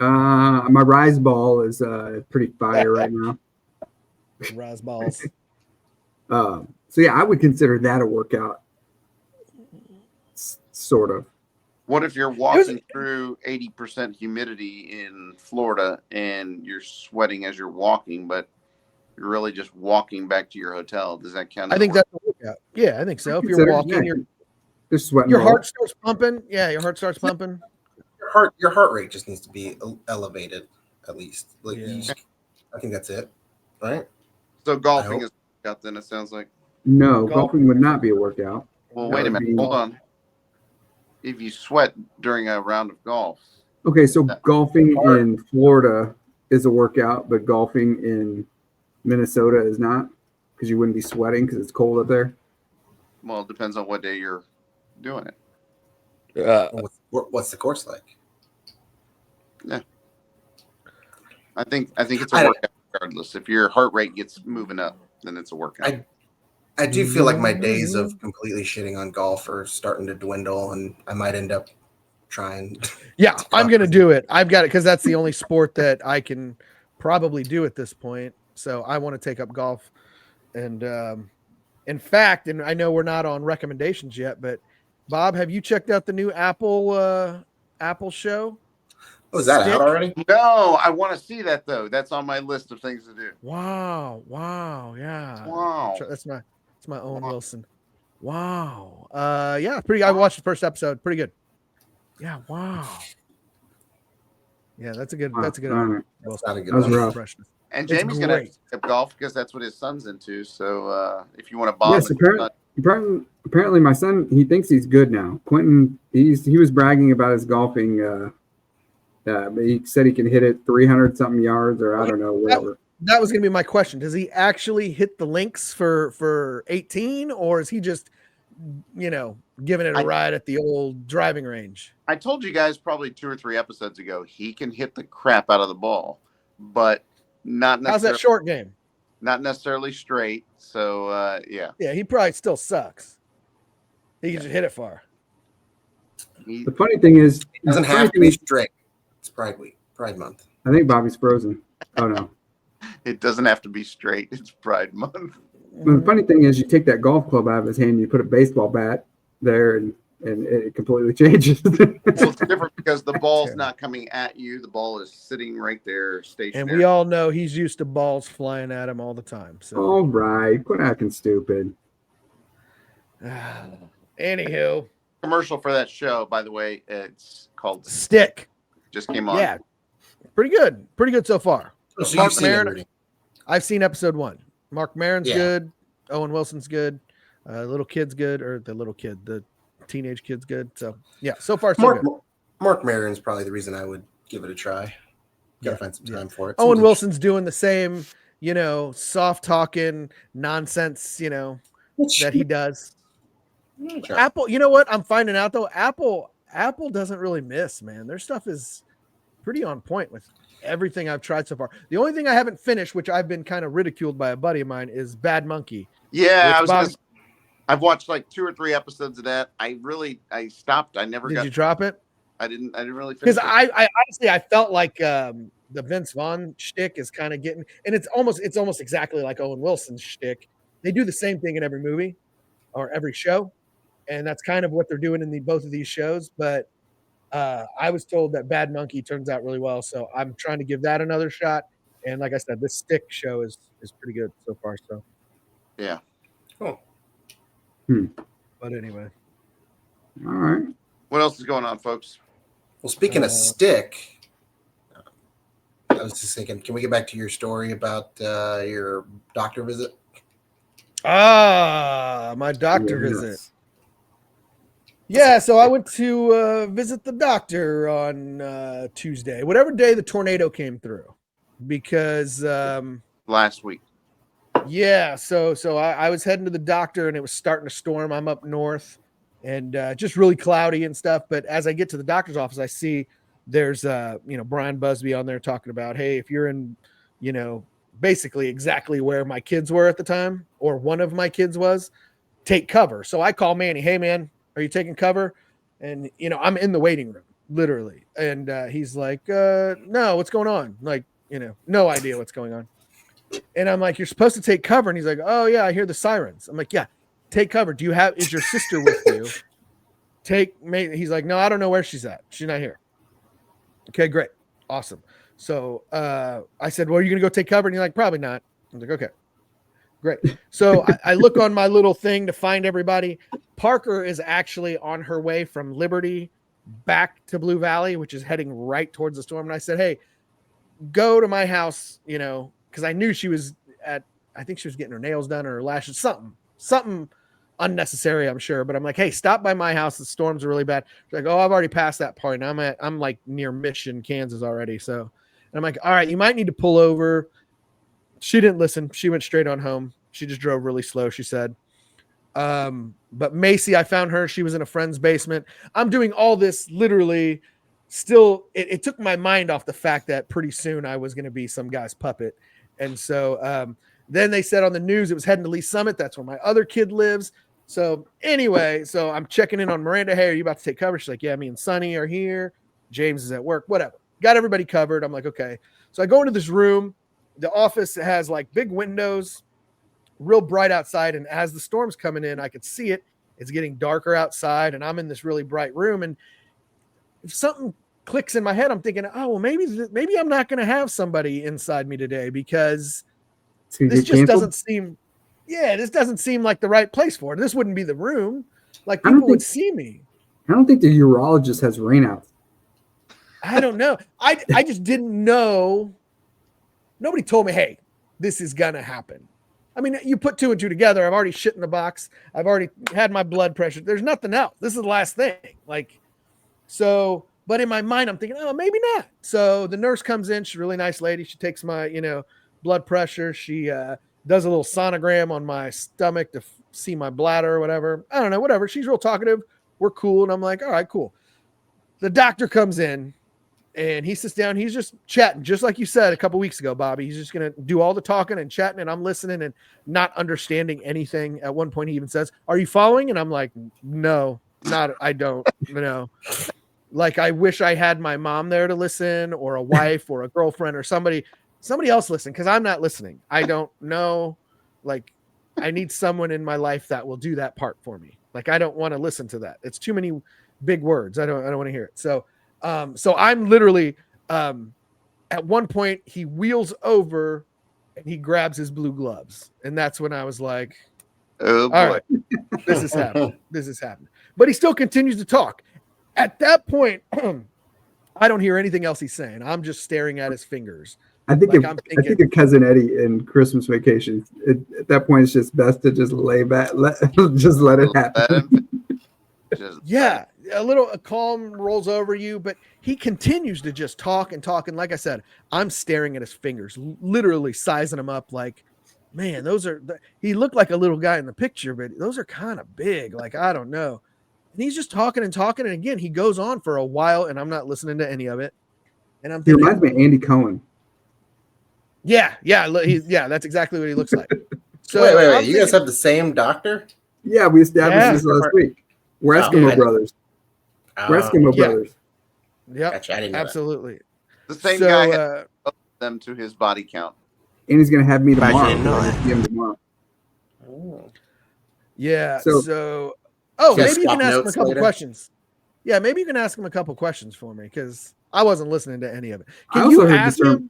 My rise ball is pretty fire right now. Rise balls. So yeah, I would consider that a workout. Sort of. What if you're walking through 80% humidity in Florida and you're sweating as you're walking, but you're really just walking back to your hotel? Does that count? I think that's a workout. Yeah, I think so. If you're walking, you're sweating. Your heart starts pumping. Yeah, your heart starts pumping. Your heart rate just needs to be elevated at least. Like I think that's it, right? So golfing is a workout then, it sounds like. No, golfing would not be a workout. Well, wait a minute. Hold on. If you sweat during a round of golf. Okay, so golfing in Florida is a workout, but golfing in Minnesota is not, because you wouldn't be sweating because it's cold up there. Well, it depends on what day you're doing it. What's the course like? Yeah, I think it's a workout regardless. If your heart rate gets moving up, then it's a workout. I do feel like my days of completely shitting on golf are starting to dwindle, and I might end up trying. Yeah, I'm going to do it. I've got it because that's the only sport that I can probably do at this point. So I want to take up golf. And in fact, and I know we're not on recommendations yet, but Bob, have you checked out the new Apple show? Oh, is that stick. out already? No, I want to see that though. That's on my list of things to do. Wow, yeah. Wow. That's my Owen Wilson. Wow. Yeah, pretty. I watched the first episode. Pretty good. Yeah. Wow. Yeah, that's a good. That's a good. All right. That's not a good That was one. rough. Freshness. And It's Jamie's gonna great. skip golf because that's what his son's into. So if you want to bomb, Yes, apparently my son, he thinks he's good now. Quentin, he was bragging about his golfing. He said he can hit it 300 something yards, or I don't know, whatever. That was going to be my question. Does he actually hit the links for 18, or is he just, giving it a ride at the old driving range? I told you guys probably 2 or 3 episodes ago, he can hit the crap out of the ball, but not necessarily. How's that short game? Not necessarily straight. So yeah. Yeah, he probably still sucks. He can just hit it far. The funny thing is, It doesn't have to be straight. It's Pride Week, Pride Month. I think Bobby's frozen. Oh no. It doesn't have to be straight. It's Pride Month. Well, the funny thing is, you take that golf club out of his hand, you put a baseball bat there, and it completely changes. Well, it's different because the ball's not coming at you. The ball is sitting right there, stationary. And we all know he's used to balls flying at him all the time. So, all right, quit acting stupid. Anywho, commercial for that show, by the way, it's called Stick. Just came on. Yeah, pretty good so far. So Mark you've seen it, Maron, Rudy. I've seen episode 1. Mark Maron's Yeah. good. Owen Wilson's good. Little kid's good, or the teenage kid's good. So yeah, so far so good. Mark Maron's probably the reason I would give it a try. Gotta find some time for it. Owen Wilson's doing the same, soft talking nonsense, that he does. Sure. Apple, you know what? I'm finding out though, Apple doesn't really miss, man. Their stuff is pretty on point with everything I've tried so far. The only thing I haven't finished, which I've been kind of ridiculed by a buddy of mine, is Bad Monkey. Yeah, I've watched like 2 or 3 episodes of that. I stopped. I never Did you drop it? I didn't really finish Because I honestly I felt like the Vince Vaughn shtick is kind of getting, and it's almost exactly like Owen Wilson's shtick. They do the same thing in every movie or every show, and that's kind of what they're doing in both of these shows. But I was told that Bad Monkey turns out really well, so I'm trying to give that another shot. And like I said, this Stick show is pretty good so far. So yeah. Cool. But anyway, All right. What else is going on, folks? Well, speaking of Stick, I was just thinking, can we get back to your story about your doctor visit? my doctor visit. Yeah, so I went to visit the doctor on Tuesday, whatever day the tornado came through, because Last week. yeah, so I was heading to the doctor and it was starting to storm. I'm up north and just really cloudy and stuff. But as I get to the doctor's office, I see there's Brian Busby on there talking about, hey, if you're in, basically exactly where my kids were at the time, or one of my kids was, take cover. So I call Manny, hey man, are you taking cover? And I'm in the waiting room, literally. And he's like, no, what's going on? Like, no idea what's going on. And I'm like, you're supposed to take cover. And he's like, oh yeah, I hear the sirens. I'm like, yeah, take cover. Is your sister with you? He's like, no, I don't know where she's at. She's not here. Okay, great. Awesome. So I said, well, are you going to go take cover? And he's like, probably not. I was like, okay, great. So I look on my little thing to find everybody. Parker is actually on her way from Liberty back to Blue Valley, which is heading right towards the storm. And I said, hey, go to my house, because I knew she was I think she was getting her nails done or her lashes, something unnecessary, I'm sure. But I'm like, hey, stop by my house. The storms are really bad. She's like, oh, I've already passed that point. I'm like near Mission, Kansas already. So, and I'm like, all right, you might need to pull over. She didn't listen. She went straight on home. She just drove really slow, she said. But Macy, I found her. She was in a friend's basement. I'm doing all this literally still. It took my mind off the fact that pretty soon I was going to be some guy's puppet. And so then they said on the news it was heading to Lee Summit. That's where my other kid lives. So anyway, so I'm checking in on Miranda. Hey, are you about to take cover? She's like, yeah, me and Sonny are here. James is at work, whatever. Got everybody covered. I'm like, okay. So I go into this room. The office has like big windows, real bright outside. And as the storm's coming in, I could see it. It's getting darker outside and I'm in this really bright room. And if something clicks in my head. I'm thinking, oh, well, maybe I'm not going to have somebody inside me today because this just doesn't seem, this doesn't seem like the right place for it. This wouldn't be the room. Like people would see me. I don't think the urologist has rainouts. I don't know. I just didn't know. Nobody told me, hey, this is going to happen. I mean, you put 2 and 2 together. I've already shit in the box. I've already had my blood pressure. There's nothing else. This is the last thing. Like, so, but in my mind, I'm thinking, oh, maybe not. So the nurse comes in. She's a really nice lady. She takes my, blood pressure. She does a little sonogram on my stomach to see my bladder or whatever. I don't know, whatever. She's real talkative. We're cool. And I'm like, all right, cool. The doctor comes in. And he sits down. He's just chatting, just like you said a couple weeks ago, Bobby. He's just going to do all the talking and chatting, and I'm listening and not understanding anything. At one point, he even says, "Are you following?" And I'm like, "No, I don't. Like, I wish I had my mom there to listen, or a wife, or a girlfriend, or somebody else listen, because I'm not listening. I don't know. Like, I need someone in my life that will do that part for me. Like, I don't want to listen to that. It's too many big words. I don't want to hear it. So I'm literally, at one point he wheels over and he grabs his blue gloves. And that's when I was like, oh boy, all right, this is happening. This is happening. But he still continues to talk. At that point, I don't hear anything else he's saying. I'm just staring at his fingers. I think I think of Cousin Eddie in Christmas Vacation. At that point, it's just best to just lay back, just let it happen. A calm rolls over you, but he continues to just talk and talk. And like I said, I'm staring at his fingers, literally sizing him up. Like, man, he looked like a little guy in the picture, but those are kind of big. Like, I don't know. And he's just talking and talking. And again, he goes on for a while and I'm not listening to any of it. And I'm thinking, he reminds me of Andy Cohen. Yeah. That's exactly what he looks like. So wait. You guys have the same doctor? Yeah, we established this last week. We're Eskimo brothers. We're Eskimo brothers. Yeah, gotcha. I didn't know absolutely. The same guy had them to his body count. And he's going to have me tomorrow. Yeah. So maybe you can ask him a couple questions. Yeah, maybe you can ask him a couple questions for me because I wasn't listening to any of it. Can you ask him?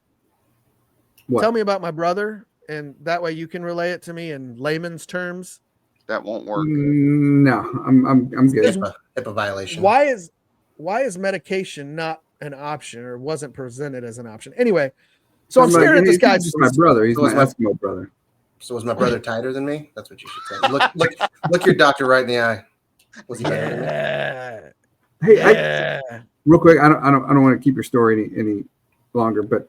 Tell me about my brother, and that way you can relay it to me in layman's terms. That won't work. No, I'm good. HIPAA violation. Why is medication not an option or wasn't presented as an option? Anyway, so I'm staring at this guy. He's my brother. He's my Eskimo brother. So was my brother tighter than me? That's what you should say. Look your doctor right in the eye. Was he better than me? Hey, real quick, I don't want to keep your story any longer, but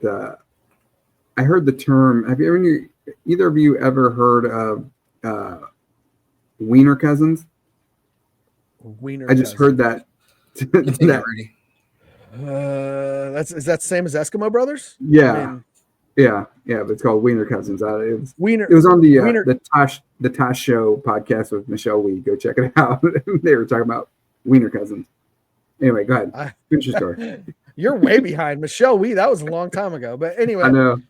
I heard the term. Have either of you ever heard of wiener cousins? I just heard that. Is that the same as Eskimo brothers? Yeah. Yeah, but it's called Wiener Cousins. It was on the Tosh Show podcast with Michelle Wee. Go check it out. They were talking about Wiener Cousins. Anyway, go ahead. Finish your story. You're way behind. Michelle Wee, that was a long time ago. But anyway. I know.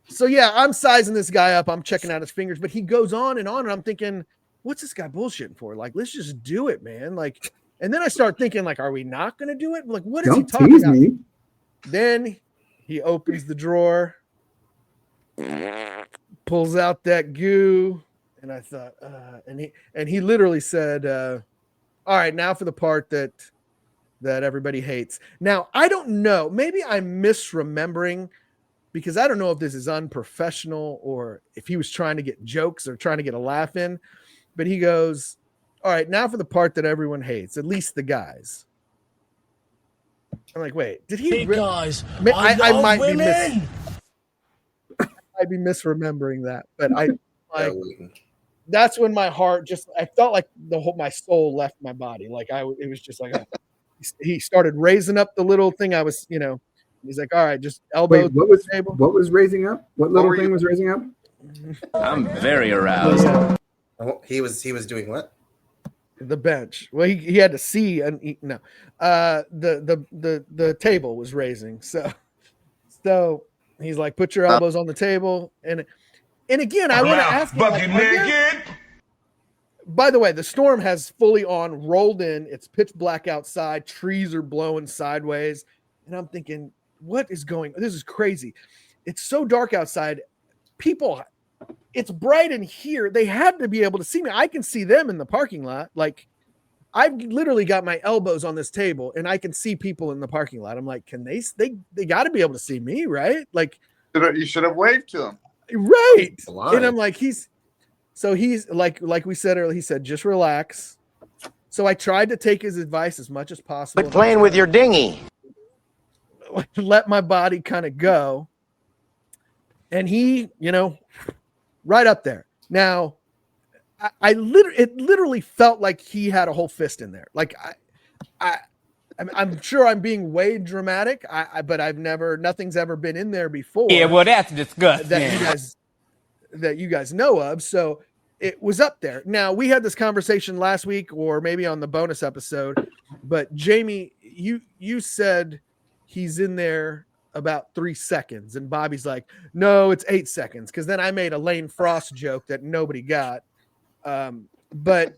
So yeah, I'm sizing this guy up. I'm checking out his fingers, but he goes on, and I'm thinking, what's this guy bullshitting for? Like, let's just do it, man. Like, and then I start thinking, like, are we not going to do it? Like, what is he talking about? Me. Then he opens the drawer, pulls out that goo, and I thought, and he literally said, all right, now for the part that everybody hates. Now, I don't know. Maybe I'm misremembering because I don't know if this is unprofessional or if he was trying to get jokes or trying to get a laugh in. But he goes, all right, now for the part that everyone hates, at least the guys. I'm like, wait, did he? Hey guys, I might be misremembering that, but that's when my heart I felt like my soul left my body. Like it was just like he started raising up the little thing. I was, he's like, all right, just elbow. Wait, what was raising up? What little thing was raising up? I'm very aroused. He was doing what? The bench. Well, he had to see and no. The table was raising. So he's like, put your elbows on the table. And again, I want to ask him, by the way, the storm has fully on rolled in. It's pitch black outside. Trees are blowing sideways. And I'm thinking, what is going on? This is crazy. It's so dark outside. People, it's bright in here. They had to be able to see me. I can see them in the parking lot. Like, I've literally got my elbows on this table and I can see people in the parking lot. I'm like, can they got to be able to see me, right? Like, you should have waved to him. Right. And I'm like, he's like we said earlier, he said, just relax. So I tried to take his advice as much as possible. Quit playing with your dinghy. Let my body kind of go. And he, right up there. Now, it literally felt like he had a whole fist in there. Like I'm sure I'm being way dramatic, but nothing's ever been in there before. Yeah, well, that's disgusting. That you guys know of. So it was up there. Now, we had this conversation last week or maybe on the bonus episode, but Jamie, you said he's in there about 3 seconds. And Bobby's like, no, it's 8 seconds. Cause then I made a Lane Frost joke that nobody got. But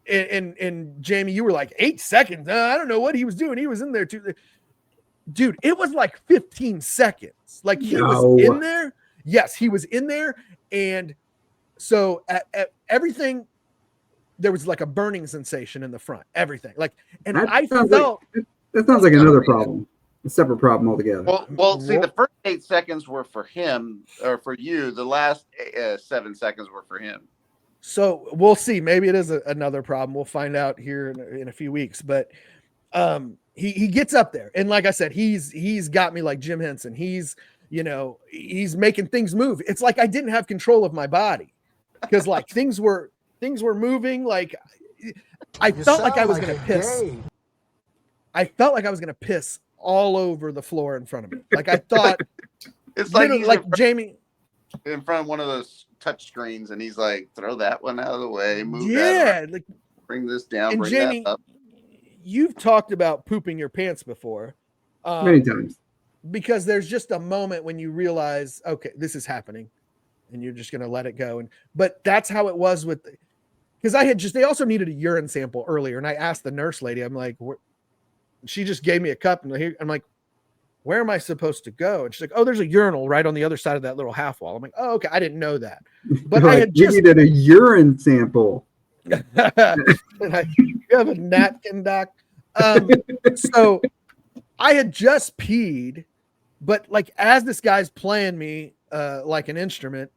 Jamie, you were like 8 seconds. I don't know what he was doing. He was in there too. Dude, it was like 15 seconds. Like he was in there. Yes, he was in there. And so at everything, there was like a burning sensation in the front, everything. Like, and I felt that sounds like another problem, a separate problem altogether. Well, see, the first 8 seconds were for him or for you. The last 7 seconds were for him. So we'll see. Maybe it is another problem. We'll find out here in a few weeks. But he gets up there, and like I said, he's got me like Jim Henson. He's making things move. It's like I didn't have control of my body because like things were moving. Like I felt like I was gonna piss. I felt like I was gonna piss all over the floor in front of me. Like I thought it's like Jamie in front of one of those touch screens, and he's like, throw that one out of the way, move that, like bring this down, and bring Jamie, that up. You've talked about pooping your pants before. Many times. Because there's just a moment when you realize, okay, this is happening, and you're just going to let it go. But that's how it was because they also needed a urine sample earlier. And I asked the nurse lady, I'm like, she just gave me a cup. And I'm like, where am I supposed to go? And she's like, oh, there's a urinal right on the other side of that little half wall. I'm like, oh, okay. I didn't know that. But I had you needed a urine sample. You have a napkin, Doc. So I had just peed. But like as this guy's playing me like an instrument,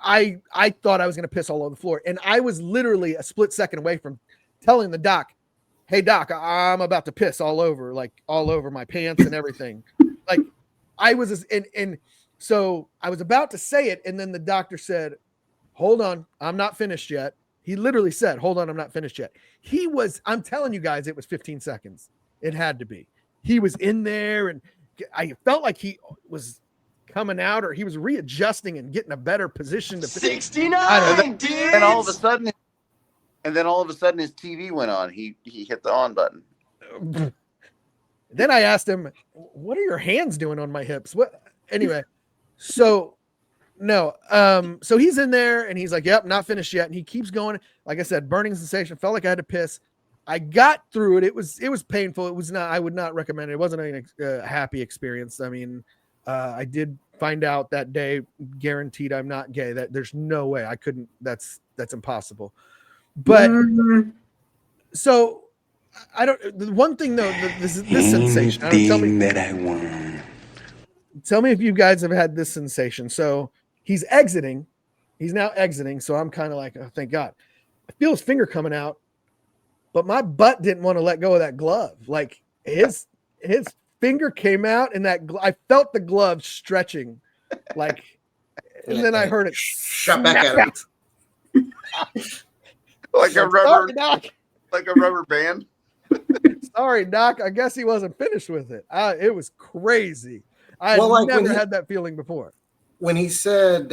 I thought I was going to piss all over the floor. And I was literally a split second away from telling the doc, hey, Doc, I'm about to piss all over my pants and everything. Like I was and so I was about to say it. And then the doctor said, hold on, I'm not finished yet. He literally said, hold on, I'm not finished yet. I'm telling you guys, it was 15 seconds. It had to be. He was in there and I felt like he was coming out or he was readjusting and getting a better position to 69 dudes. And all of a sudden his TV went on. He hit the on button. Then I asked him, what are your hands doing on my hips? What anyway, so no. So he's in there and he's like, yep, not finished yet. And he keeps going. Like I said, burning sensation, felt like I had to piss. I got through it. It was painful. It was not, I would not recommend it. It wasn't a happy experience. I mean, I did find out that day, guaranteed I'm not gay. That there's no way I couldn't, that's impossible. But so I don't, the one thing though, this sensation, tell me if you guys have had this sensation. So he's now exiting. So I'm kind of like, oh, thank God. I feel his finger coming out. But my butt didn't want to let go of that glove. Like his finger came out and I felt the glove stretching like, and then I heard it shot back at him. like a rubber band. Sorry, Doc. I guess he wasn't finished with it. It was crazy. I had never had that feeling before. When he said,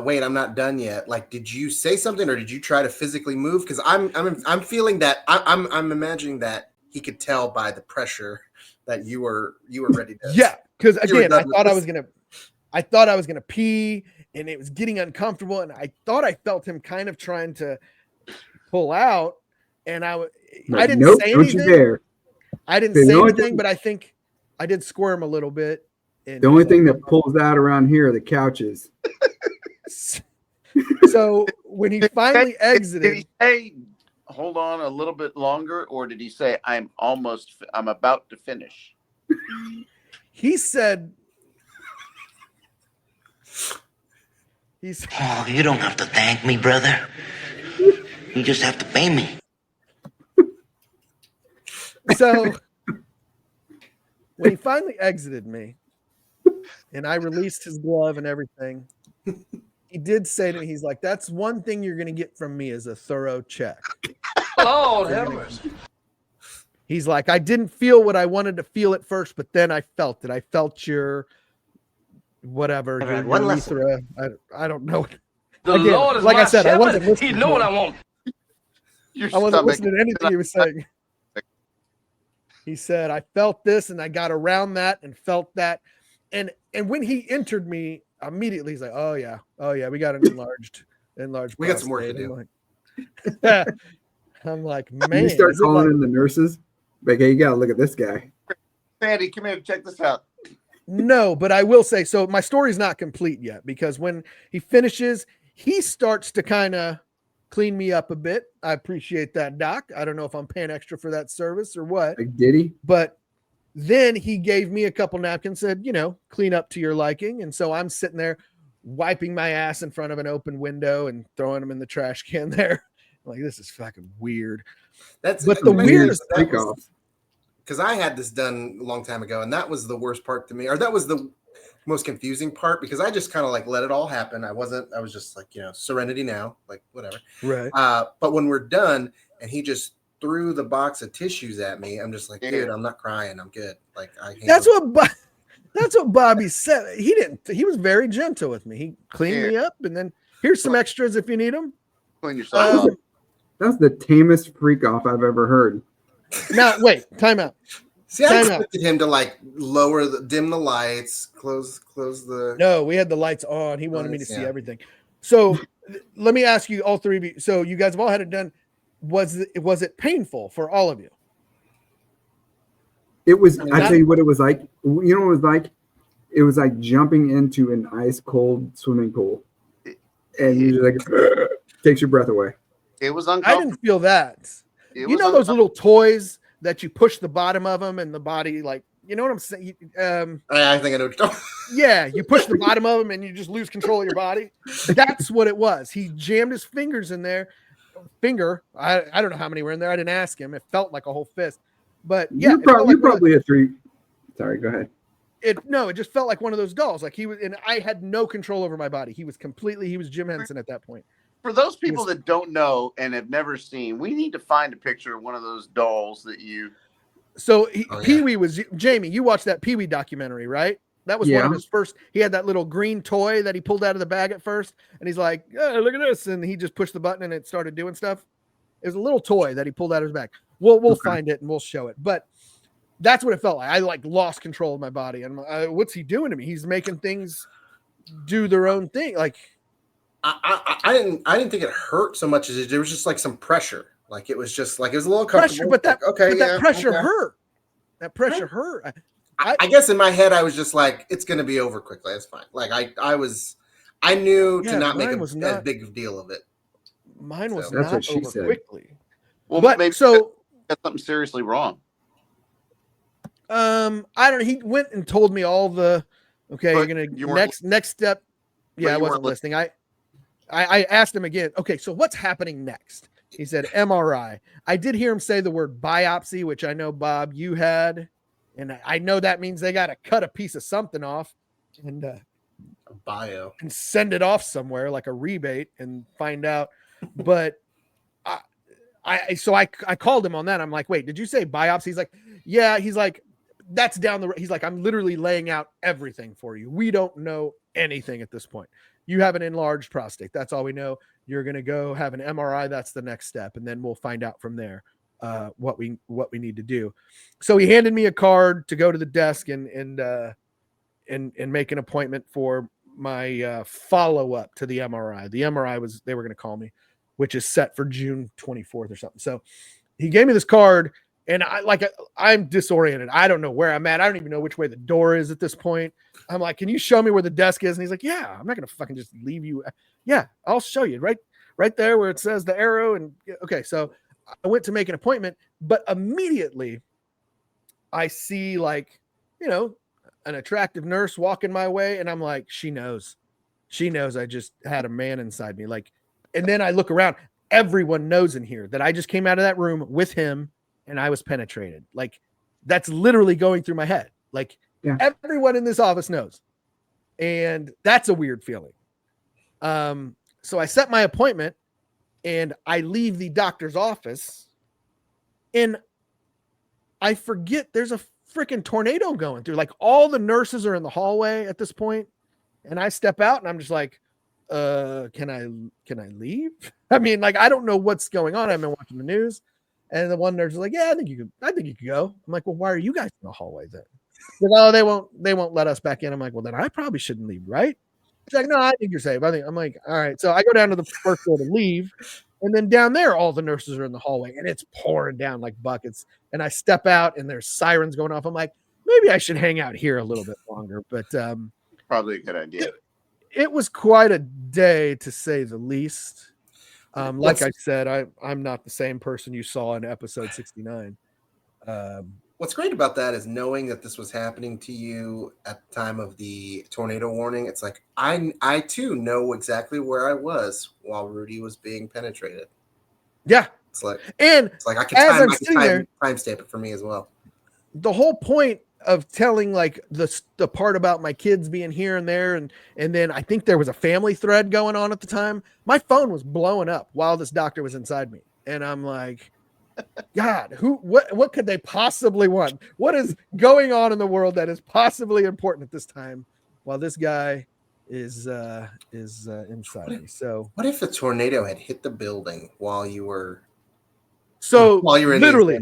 wait, I'm not done yet. Like, did you say something or did you try to physically move? Because I'm feeling that I'm imagining that he could tell by the pressure that you were ready to. Yeah. Because again, I thought I was gonna pee and it was getting uncomfortable. And I thought I felt him kind of trying to pull out. And I didn't say anything. Don't you dare. I didn't Okay, say the only anything, thing- but I think I did squirm a little bit. The only thing that pulls out around here are the couches. So when he finally Did exited, he say, hold on a little bit longer, or did he say, I'm about to finish? he said, Oh, you don't have to thank me, brother. You just have to pay me. so when he finally exited me and I released his glove and everything, he did say to me, he's like, that's one thing you're going to get from me is a thorough check. Lord have mercy. He's like, I didn't feel what I wanted to feel at first, but then I felt it. I felt your whatever, I've your had one lesson. urethra. I don't know. The Again, Lord is like my I said, I wasn't shepherd. He listening know to what him. I want. Your I wasn't stomach- listening to anything he was saying. He said, I felt this and I got around that and felt that. And when he entered me, immediately he's like, oh yeah, we got an enlarged We got some work to prostate." do. I'm like, man. You start is it calling like- in the nurses. Like, hey, you gotta look at this guy. Sandy, come here, check this out. No, but I will say, so my story's not complete yet because when he finishes, he starts to kind of clean me up a bit. I appreciate that, Doc. I don't know if I'm paying extra for that service or what, Like, did he? but then he gave me a couple napkins, said, clean up to your liking. And so I'm sitting there wiping my ass in front of an open window and throwing them in the trash can there. Like, this is fucking weird. That's But the weirdest freak off. because I had this done a long time ago, and that was the worst part to me, or that was the most confusing part because I just kind of like let it all happen. I was just like, serenity now, like whatever. Right. But when we're done and he just threw the box of tissues at me, I'm just like, dude, I'm not crying. I'm good. Like that's what Bobby said. He was very gentle with me. He cleaned me up and then here's some extras if you need them. Clean yourself up. That's the tamest freak off I've ever heard. Now, wait, time out. See, I expected him to like dim the lights, close the. No, we had the lights on. He wanted me to see everything. So let me ask you, all three of you. So you guys have all had it done. Was it painful for all of you? It was. I tell you what, it was like. You know what it was like? It was like jumping into an ice cold swimming pool, and you're like, takes your breath away. It was I uncomfortable. didn't feel that. You know those little toys that you push the bottom of them and the body, like, you know what I'm saying? I think I know what you're talking. Yeah, you push the bottom of them and you just lose control of your body. That's what it was. He jammed his fingers in there. I don't know how many were in there. I didn't ask him. It felt like a whole fist. But yeah, you're probably a three. Sorry, go ahead. It just felt like one of those dolls. Like he was, and I had no control over my body. He was Jim Henson at that point. For those people that don't know and have never seen, we need to find a picture of one of those dolls that you. So Pee-wee was Jamie. You watched that Pee-wee documentary, right? That was one of his first. He had that little green toy that he pulled out of the bag at first, and he's like, "Look at this!" And he just pushed the button and it started doing stuff. It was a little toy that he pulled out of his bag. We'll find it and we'll show it. But that's what it felt like. I like lost control of my body. And what's he doing to me? He's making things do their own thing. Like I didn't think it hurt so much as there was just like some pressure. Like it was just like it was a little pressure, but that pressure okay. hurt. That pressure hurt. I guess in my head I was just like, it's gonna be over quickly. That's fine. Like I knew to not make a big deal of it. Mine was that's not what she over said. quickly. Well, but maybe so got something seriously wrong. I don't know. He went and told me all the But you're you gonna weren't next step. Yeah, I you wasn't weren't listening. I asked him again, okay, so what's happening next? He said MRI. I did hear him say the word biopsy, which I know, Bob, you had, and I know that means they got to cut a piece of something off and A bio and send it off somewhere like a rebate and find out. But I called him on that. I'm like, wait, did you say biopsy? He's like, yeah. He's like, that's down the road. He's like, I'm literally laying out everything for you. We don't know anything at this point. You have an enlarged prostate. That's all we know. You're going to go have an MRI. That's the next step. And then we'll find out from there what we need to do. So he handed me a card to go to the desk and make an appointment for my follow-up to the MRI. The MRI they were going to call me, which is set for June 24th or something. So he gave me this card And I'm disoriented. I don't know where I'm at. I don't even know which way the door is at this point. I'm like, can you show me where the desk is? And he's like, yeah, I'm not going to fucking just leave you. Yeah, I'll show you right there where it says the arrow. And okay, so I went to make an appointment, but immediately I see an attractive nurse walking my way. And I'm like, she knows I just had a man inside me. And then I look around, everyone knows in here that I just came out of that room with him and I was penetrated. That's literally going through my head. Everyone in this office knows. And that's a weird feeling. So I set my appointment and I leave the doctor's office and I forget there's a freaking tornado going through. All the nurses are in the hallway at this point, and I step out and I'm just like, can I leave? I mean, I don't know what's going on. I've been watching the news, and the one nurse is like, yeah, I think you could go. I'm like, well, why are you guys in the hallway then? Like, oh, they won't let us back in. I'm like, well, then I probably shouldn't leave, right? She's like, no, I think you're safe. I'm like, all right. So I go down to the first floor to leave. And then down there, all the nurses are in the hallway and it's pouring down like buckets. And I step out and there's sirens going off. I'm like, maybe I should hang out here a little bit longer. But probably a good idea. It was quite a day, to say the least. Like I said, I'm not the same person you saw in episode 69. What's great about that is knowing that this was happening to you at the time of the tornado warning. It's like, I too know exactly where I was while Rudy was being penetrated. Yeah. It's like I can timestamp it for me as well. The whole point of telling the part about my kids being here and there. And then I think there was a family thread going on at the time. My phone was blowing up while this doctor was inside me. And I'm like, God, what could they possibly want? What is going on in the world that is possibly important at this time while this guy is inside me? So what if the tornado had hit the building while you were literally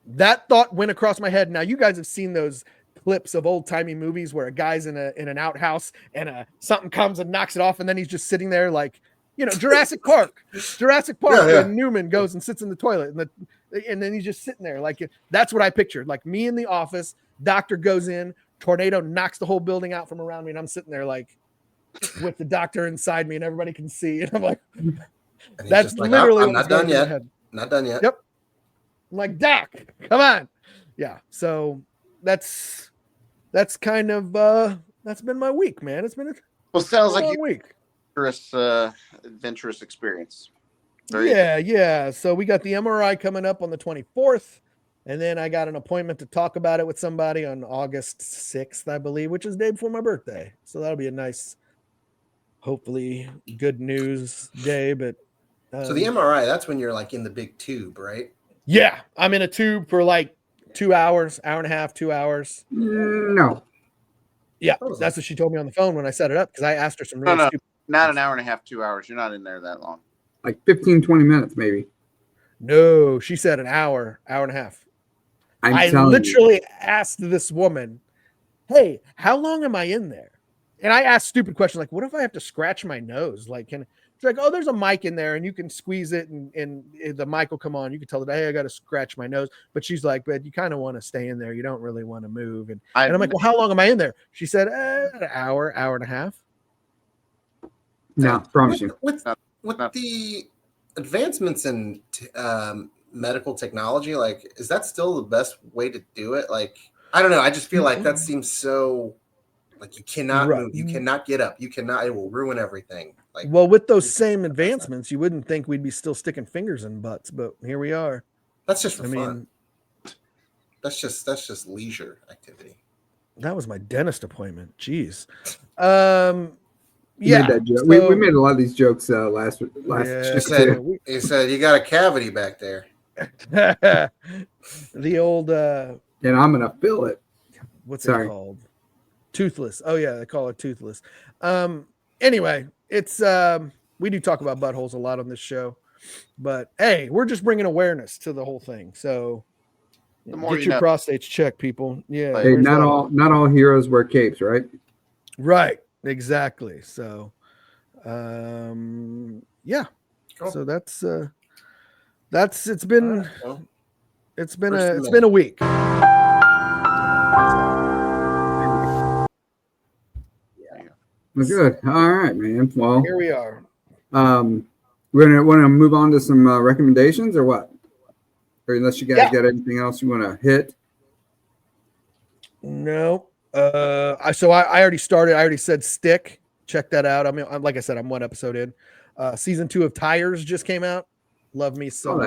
that thought went across my head. Now you guys have seen those clips of old-timey movies where a guy's in an outhouse and something comes and knocks it off and then he's just sitting there Jurassic Park when Newman goes and sits in the toilet and then he's just sitting there. That's what I pictured. Me in the office, doctor goes in, tornado knocks the whole building out from around me, and I'm sitting there with the doctor inside me and everybody can see. And I'm like, that's literally I'm not done yet. Not done yet. Yep. I'm like, Doc, come on. Yeah. So that's kind of that's been my week, man. It's been sounds like a week. Adventurous experience. Yeah. So we got the MRI coming up on the 24th, and then I got an appointment to talk about it with somebody on August 6th, I believe, which is the day before my birthday. So that'll be a nice, hopefully good news day. But so the MRI, that's when you're in the big tube, right? Yeah, I'm in a tube for 2 hours, hour and a half, 2 hours. No. Yeah, that's what she told me on the phone when I set it up, because I asked her some really stupid. Not an hour and a half, 2 hours. You're not in there that long. 15, 20 minutes, No, she said an hour and a half. I literally asked this woman, hey, how long am I in there? And I asked stupid questions what if I have to scratch my nose? She's like, oh, there's a mic in there and you can squeeze it and the mic will come on. You can tell it, hey, I got to scratch my nose. But she's like, but you kind of want to stay in there. You don't really want to move. And I'm like, well, how long am I in there? She said, an hour and a half. No, promise you. With the advancements in medical technology, is that still the best way to do it? I don't know. I just feel like that seems so you cannot move, you cannot get up, it will ruin everything. Well, with those same advancements, you wouldn't think we'd be still sticking fingers in butts, but here we are. That's just for fun. That's just leisure activity. That was my dentist appointment. Jeez. Yeah, that joke. So, we made a lot of these jokes last. He said you got a cavity back there. The old. And I'm gonna fill it. What's it called? Toothless. Oh yeah, they call it toothless. Anyway, it's we do talk about buttholes a lot on this show, but hey, we're just bringing awareness to the whole thing. So get your prostates checked, people. Yeah. Hey, not all heroes wear capes, right? Right. Exactly. So, yeah. Cool. So that's it's been It's been a week. Well, good. All right, man. Well, here we are. We're gonna want to move on to some recommendations, or what? Or unless you guys got anything else you want to hit. No. I already started. I already said Stick. Check that out. I mean, like I said, I'm one episode in. Season 2 of Tires just came out. Love me some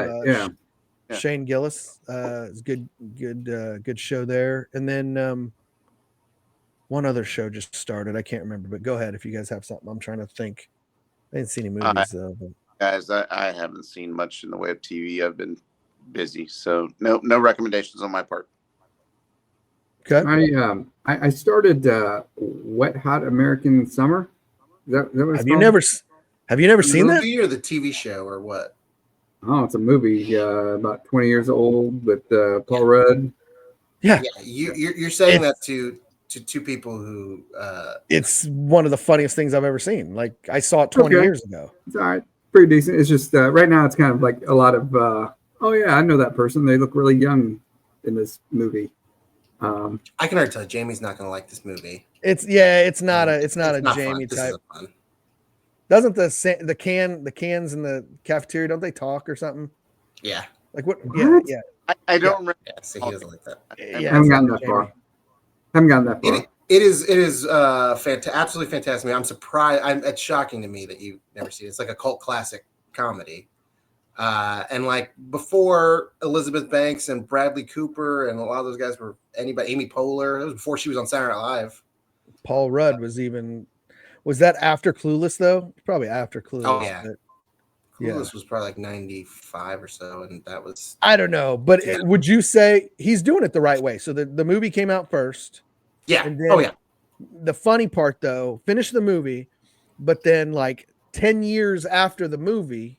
Shane Gillis. It's good show there. And then one other show just started. I can't remember, but go ahead if you guys have something. I'm trying to think. I didn't see any movies though. But... Guys, I haven't seen much in the way of TV. I've been busy, so no recommendations on my part. Okay. I started Wet Hot American Summer. Is that what have you never seen that? Or the TV show or what? Oh, it's a movie about 20 years old with Paul Rudd. Yeah. You're saying that to two people who it's one of the funniest things I've ever seen. Like I saw it 20 years ago. It's all right. Pretty decent. It's just right now it's kind of like a lot of oh yeah, I know that person. They look really young in this movie. I can already tell Jamie's not going to like this movie. It's not a Jamie type. Doesn't the cans in the cafeteria, don't they talk or something? Yeah. Like what? What? Yeah. I don't remember. Yeah, so he doesn't like that. I haven't gotten that far. It is absolutely fantastic. I'm surprised. It's shocking to me that you've never seen it. It's like a cult classic comedy. And like before Elizabeth Banks and Bradley Cooper and a lot of those guys were Amy Poehler. It was before she was on Saturday Night Live. Paul Rudd was that after Clueless though? Probably after Clueless. Oh yeah. Clueless was probably like 95 or so, and that was I don't know, but would you say he's doing it the right way? So the movie came out first. Yeah. And then the funny part though, finish the movie, but then like 10 years after the movie,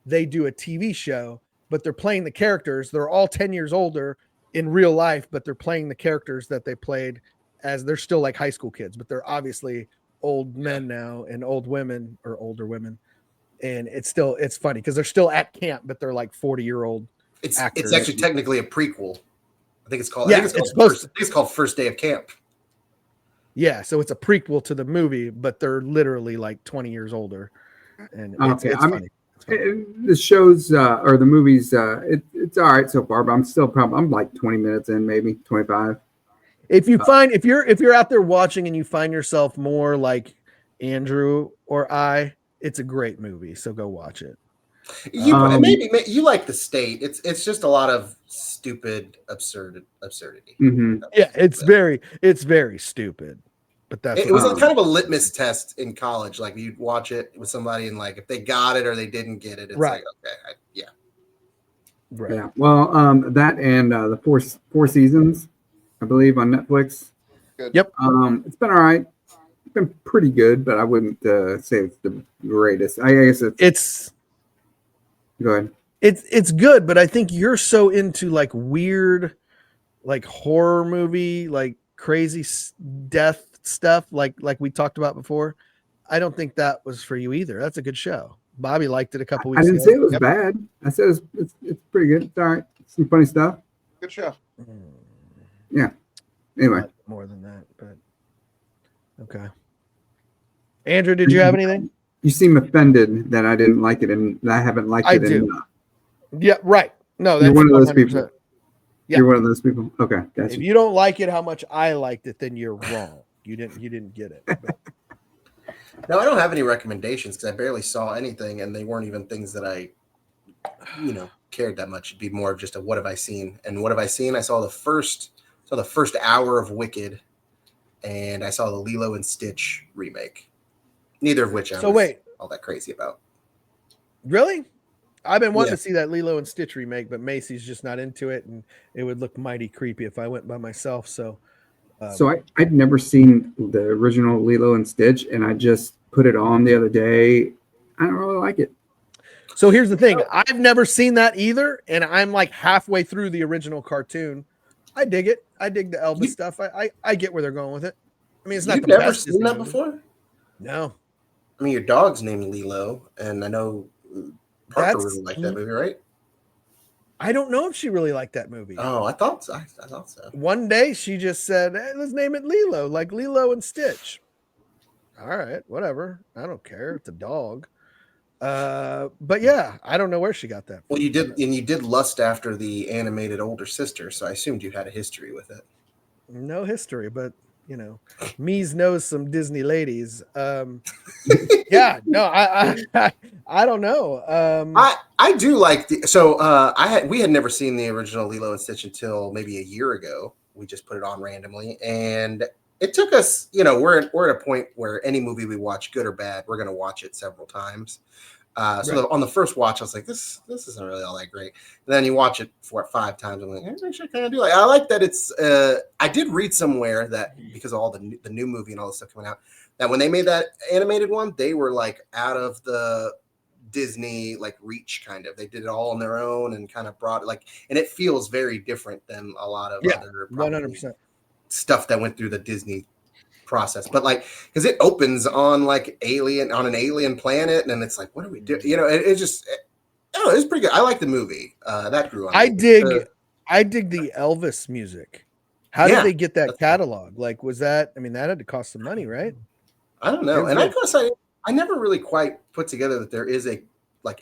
they do a TV show, but they're playing the characters. They're all 10 years older in real life, but they're playing the characters that they played as they're still like high school kids, but they're obviously old men now and old women or older women. And it's funny because they're still at camp, but they're like 40-year-old actors. It's actually technically a prequel. I think it's called. Yeah, it's called First Day of Camp. Yeah, so it's a prequel to the movie, but they're literally like 20 years older, and it's funny. The shows or the movies, it's all right so far, but I'm like 20 minutes in, maybe 25. If you're out there watching and you find yourself more like Andrew or I, it's a great movie, so go watch it. Maybe you like The State. It's just a lot of stupid absurdity. Mm-hmm. Yeah, it's very stupid. But it was kind of a litmus test in college. Like you'd watch it with somebody, and like if they got it or they didn't get it, it's like okay, Right. Yeah. Well, that and the four seasons, I believe, on Netflix. Good. Yep. It's been all right. It's been pretty good, but I wouldn't say it's the greatest. I guess it's. Go ahead. It's good, but I think you're so into like weird, like horror movie, like crazy death stuff, like we talked about before. I don't think that was for you either. That's a good show. Bobby liked it a couple weeks ago. I didn't say it was bad. I said it's pretty good. It's all right. Some funny stuff. Good show. Yeah. Anyway. More than that, but okay. Andrew, did you have anything? You seem offended that I didn't like it, and I haven't liked it enough. Yeah, right. No, that's You're one of those people. Yeah. You're one of those people. Okay, gotcha. If you don't like it how much I liked it, then you're wrong. You didn't get it. But. No, I don't have any recommendations because I barely saw anything, and they weren't even things that I, cared that much. It'd be more of just a what have I seen? And what have I seen? I saw the first hour of Wicked, and I saw the Lilo and Stitch remake. Neither of which I was all that crazy about. Really? I've been wanting to see that Lilo and Stitch remake, but Macy's just not into it, and it would look mighty creepy if I went by myself. So I'd never seen the original Lilo and Stitch, and I just put it on the other day. I don't really like it. So here's the thing. I've never seen that either, and I'm like halfway through the original cartoon. I dig it. I dig the Elvis stuff. I get where they're going with it. I mean, it's not the best. You've never seen that before? No. I mean, your dog's named Lilo, and I know Parker really liked that movie, right? I don't know if she really liked that movie. Oh, I thought so. I thought so. One day she just said, hey, let's name it Lilo, like Lilo and Stitch. All right, whatever. I don't care. It's a dog. But yeah, I don't know where she got that from. Well, you did lust after the animated older sister, so I assumed you had a history with it. No history, but you know, Mies knows some Disney ladies. Yeah, no, I don't know. I do like we had never seen the original Lilo and Stitch until maybe a year ago. We just put it on randomly, and it took us, we're at a point where any movie we watch, good or bad, we're going to watch it several times. On the first watch, I was like, this isn't really all that great. And then you watch it 5 times, I'm like, actually, I kind of do like. I like that it's. I did read somewhere that because of all the new movie and all this stuff coming out, that when they made that animated one, they were like out of the Disney like reach, kind of. They did it all on their own and kind of brought it and it feels very different than a lot of other 100% stuff that went through the Disney process, but because it opens on an alien planet, and it's like, what do we do? It's pretty good. I like the movie. That grew on me. I dig the Elvis music. How did they get that catalog? Like, was that? I mean, that had to cost some money, right? I don't know. And I never really quite put together that there is a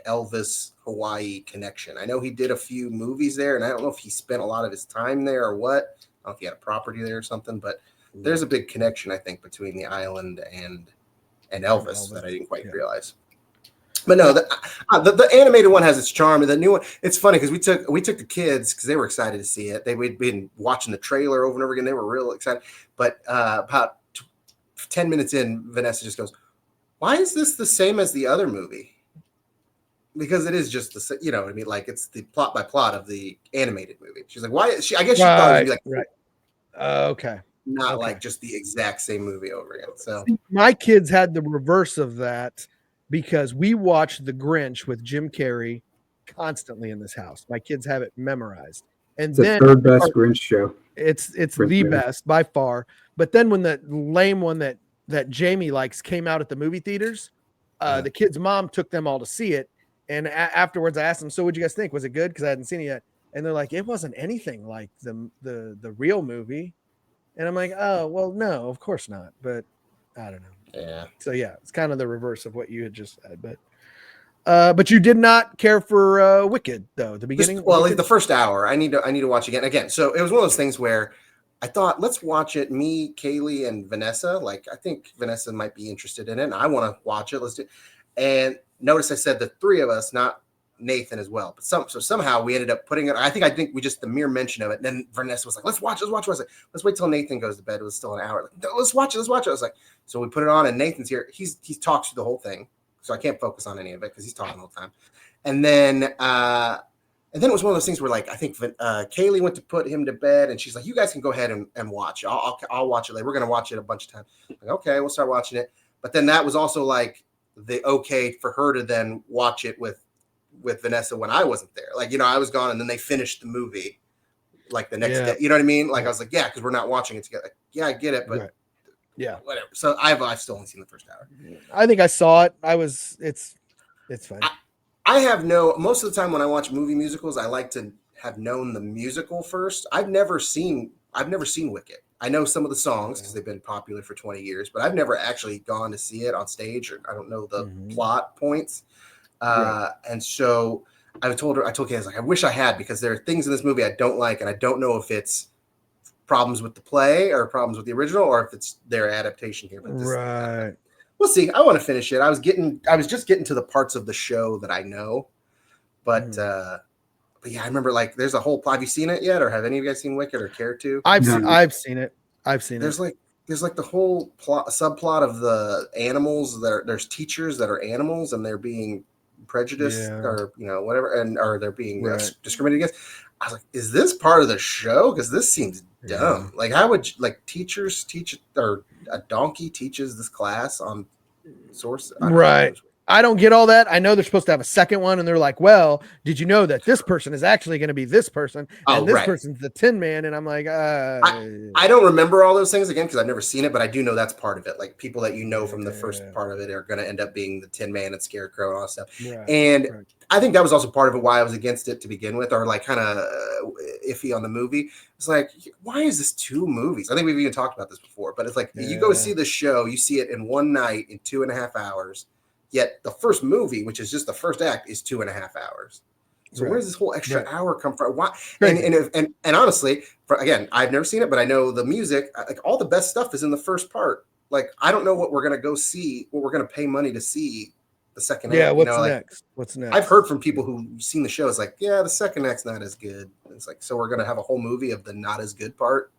Elvis Hawaii connection. I know he did a few movies there, and I don't know if he spent a lot of his time there or what. I don't know if he had a property there or something, but there's a big connection, I think, between the island and Elvis that I didn't quite realize. But no, the animated one has its charm, and the new one, it's funny because we took the kids because they were excited to see it. We'd been watching the trailer over and over again. They were real excited. But about 10 minutes in, Vanessa just goes, "Why is this the same as the other movie?" Because it is just the, what I mean? Like, it's the plot by plot of the animated movie. She's like, "Why?" I guess she thought it would be like, okay. Not like just the exact same movie over again. So my kids had the reverse of that because we watched The Grinch with Jim Carrey constantly in this house. My kids have it memorized. And it's then the third best Grinch show. It's the best by far. But then when the lame one that Jamie likes came out at the movie theaters, the kid's mom took them all to see it. And afterwards I asked them, so what'd you guys think? Was it good? Because I hadn't seen it yet. And they're like, it wasn't anything like the real movie. And I'm like, oh, well, no, of course not. But I don't know. Yeah. So yeah, it's kind of the reverse of what you had just said. But you did not care for Wicked though. The beginning. The first hour. I need to watch again. So it was one of those things where I thought, let's watch it. Me, Kaylee, and Vanessa. I think Vanessa might be interested in it, and I want to watch it. Let's do. And notice I said the three of us, not Nathan as well, but somehow we ended up putting it. I think we just the mere mention of it. And then Vanessa was like, let's watch. I was like, let's wait till Nathan goes to bed. It was still an hour. Like, let's watch it. I was like, so we put it on, and Nathan's here. He talks through the whole thing, so I can't focus on any of it because he's talking the whole time. And then it was one of those things where I think Kaylee went to put him to bed, and she's like, you guys can go ahead and watch. I'll watch it later. We're gonna watch it a bunch of times. Like, okay, we'll start watching it. But then that was also the okay for her to then watch it with Vanessa when I wasn't there. I was gone, and then they finished the movie the next day. You know what I mean? I was like, yeah, because we're not watching it together. Yeah, I get it, but yeah, whatever. So I've still only seen the first hour. I think I saw it. It's fine. I have most of the time when I watch movie musicals, I like to have known the musical first. I've never seen Wicked. I know some of the songs because they've been popular for 20 years, but I've never actually gone to see it on stage, or I don't know the plot points. And so I told Kay, I was like, I wish I had, because there are things in this movie I don't like, and I don't know if it's problems with the play or problems with the original, or if it's their adaptation here. But right. We'll see. I want to finish it. I was just getting to the parts of the show that I know, but yeah, I remember there's a whole plot. Have you seen it yet, or have any of you guys seen Wicked or care to? I've seen it. There's the whole subplot of the animals. There's teachers that are animals, and they're being prejudiced or whatever, or they're being discriminated against. I was like, is this part of the show? Because this seems dumb. How would teachers teach, or a donkey teaches this class on source? Right. I don't get all that. I know they're supposed to have a second one, and they're like, well, did you know that this person is actually going to be this person, and this person's the Tin Man? And I'm like, I don't remember all those things again because I've never seen it, but I do know that's part of it. Like people that you know from the first part of it are going to end up being the Tin Man and Scarecrow and all that stuff. Right, and I think that was also part of it why I was against it to begin with, or like kind of iffy on the movie. It's like, why is this 2 movies? I think we've even talked about this before, but it's like you go see the show, you see it in one night in 2.5 hours. Yet the first movie, which is just the first act, is 2.5 hours. So where does this whole extra hour come from? Why? And honestly, again, I've never seen it, but I know the music, like all the best stuff is in the first part. Like I don't know what we're gonna go see, what we're gonna pay money to see the second act. Yeah, what's next? What's next? I've heard from people who've seen the show. It's like, yeah, the second act's not as good. It's like, so we're gonna have a whole movie of the not as good part.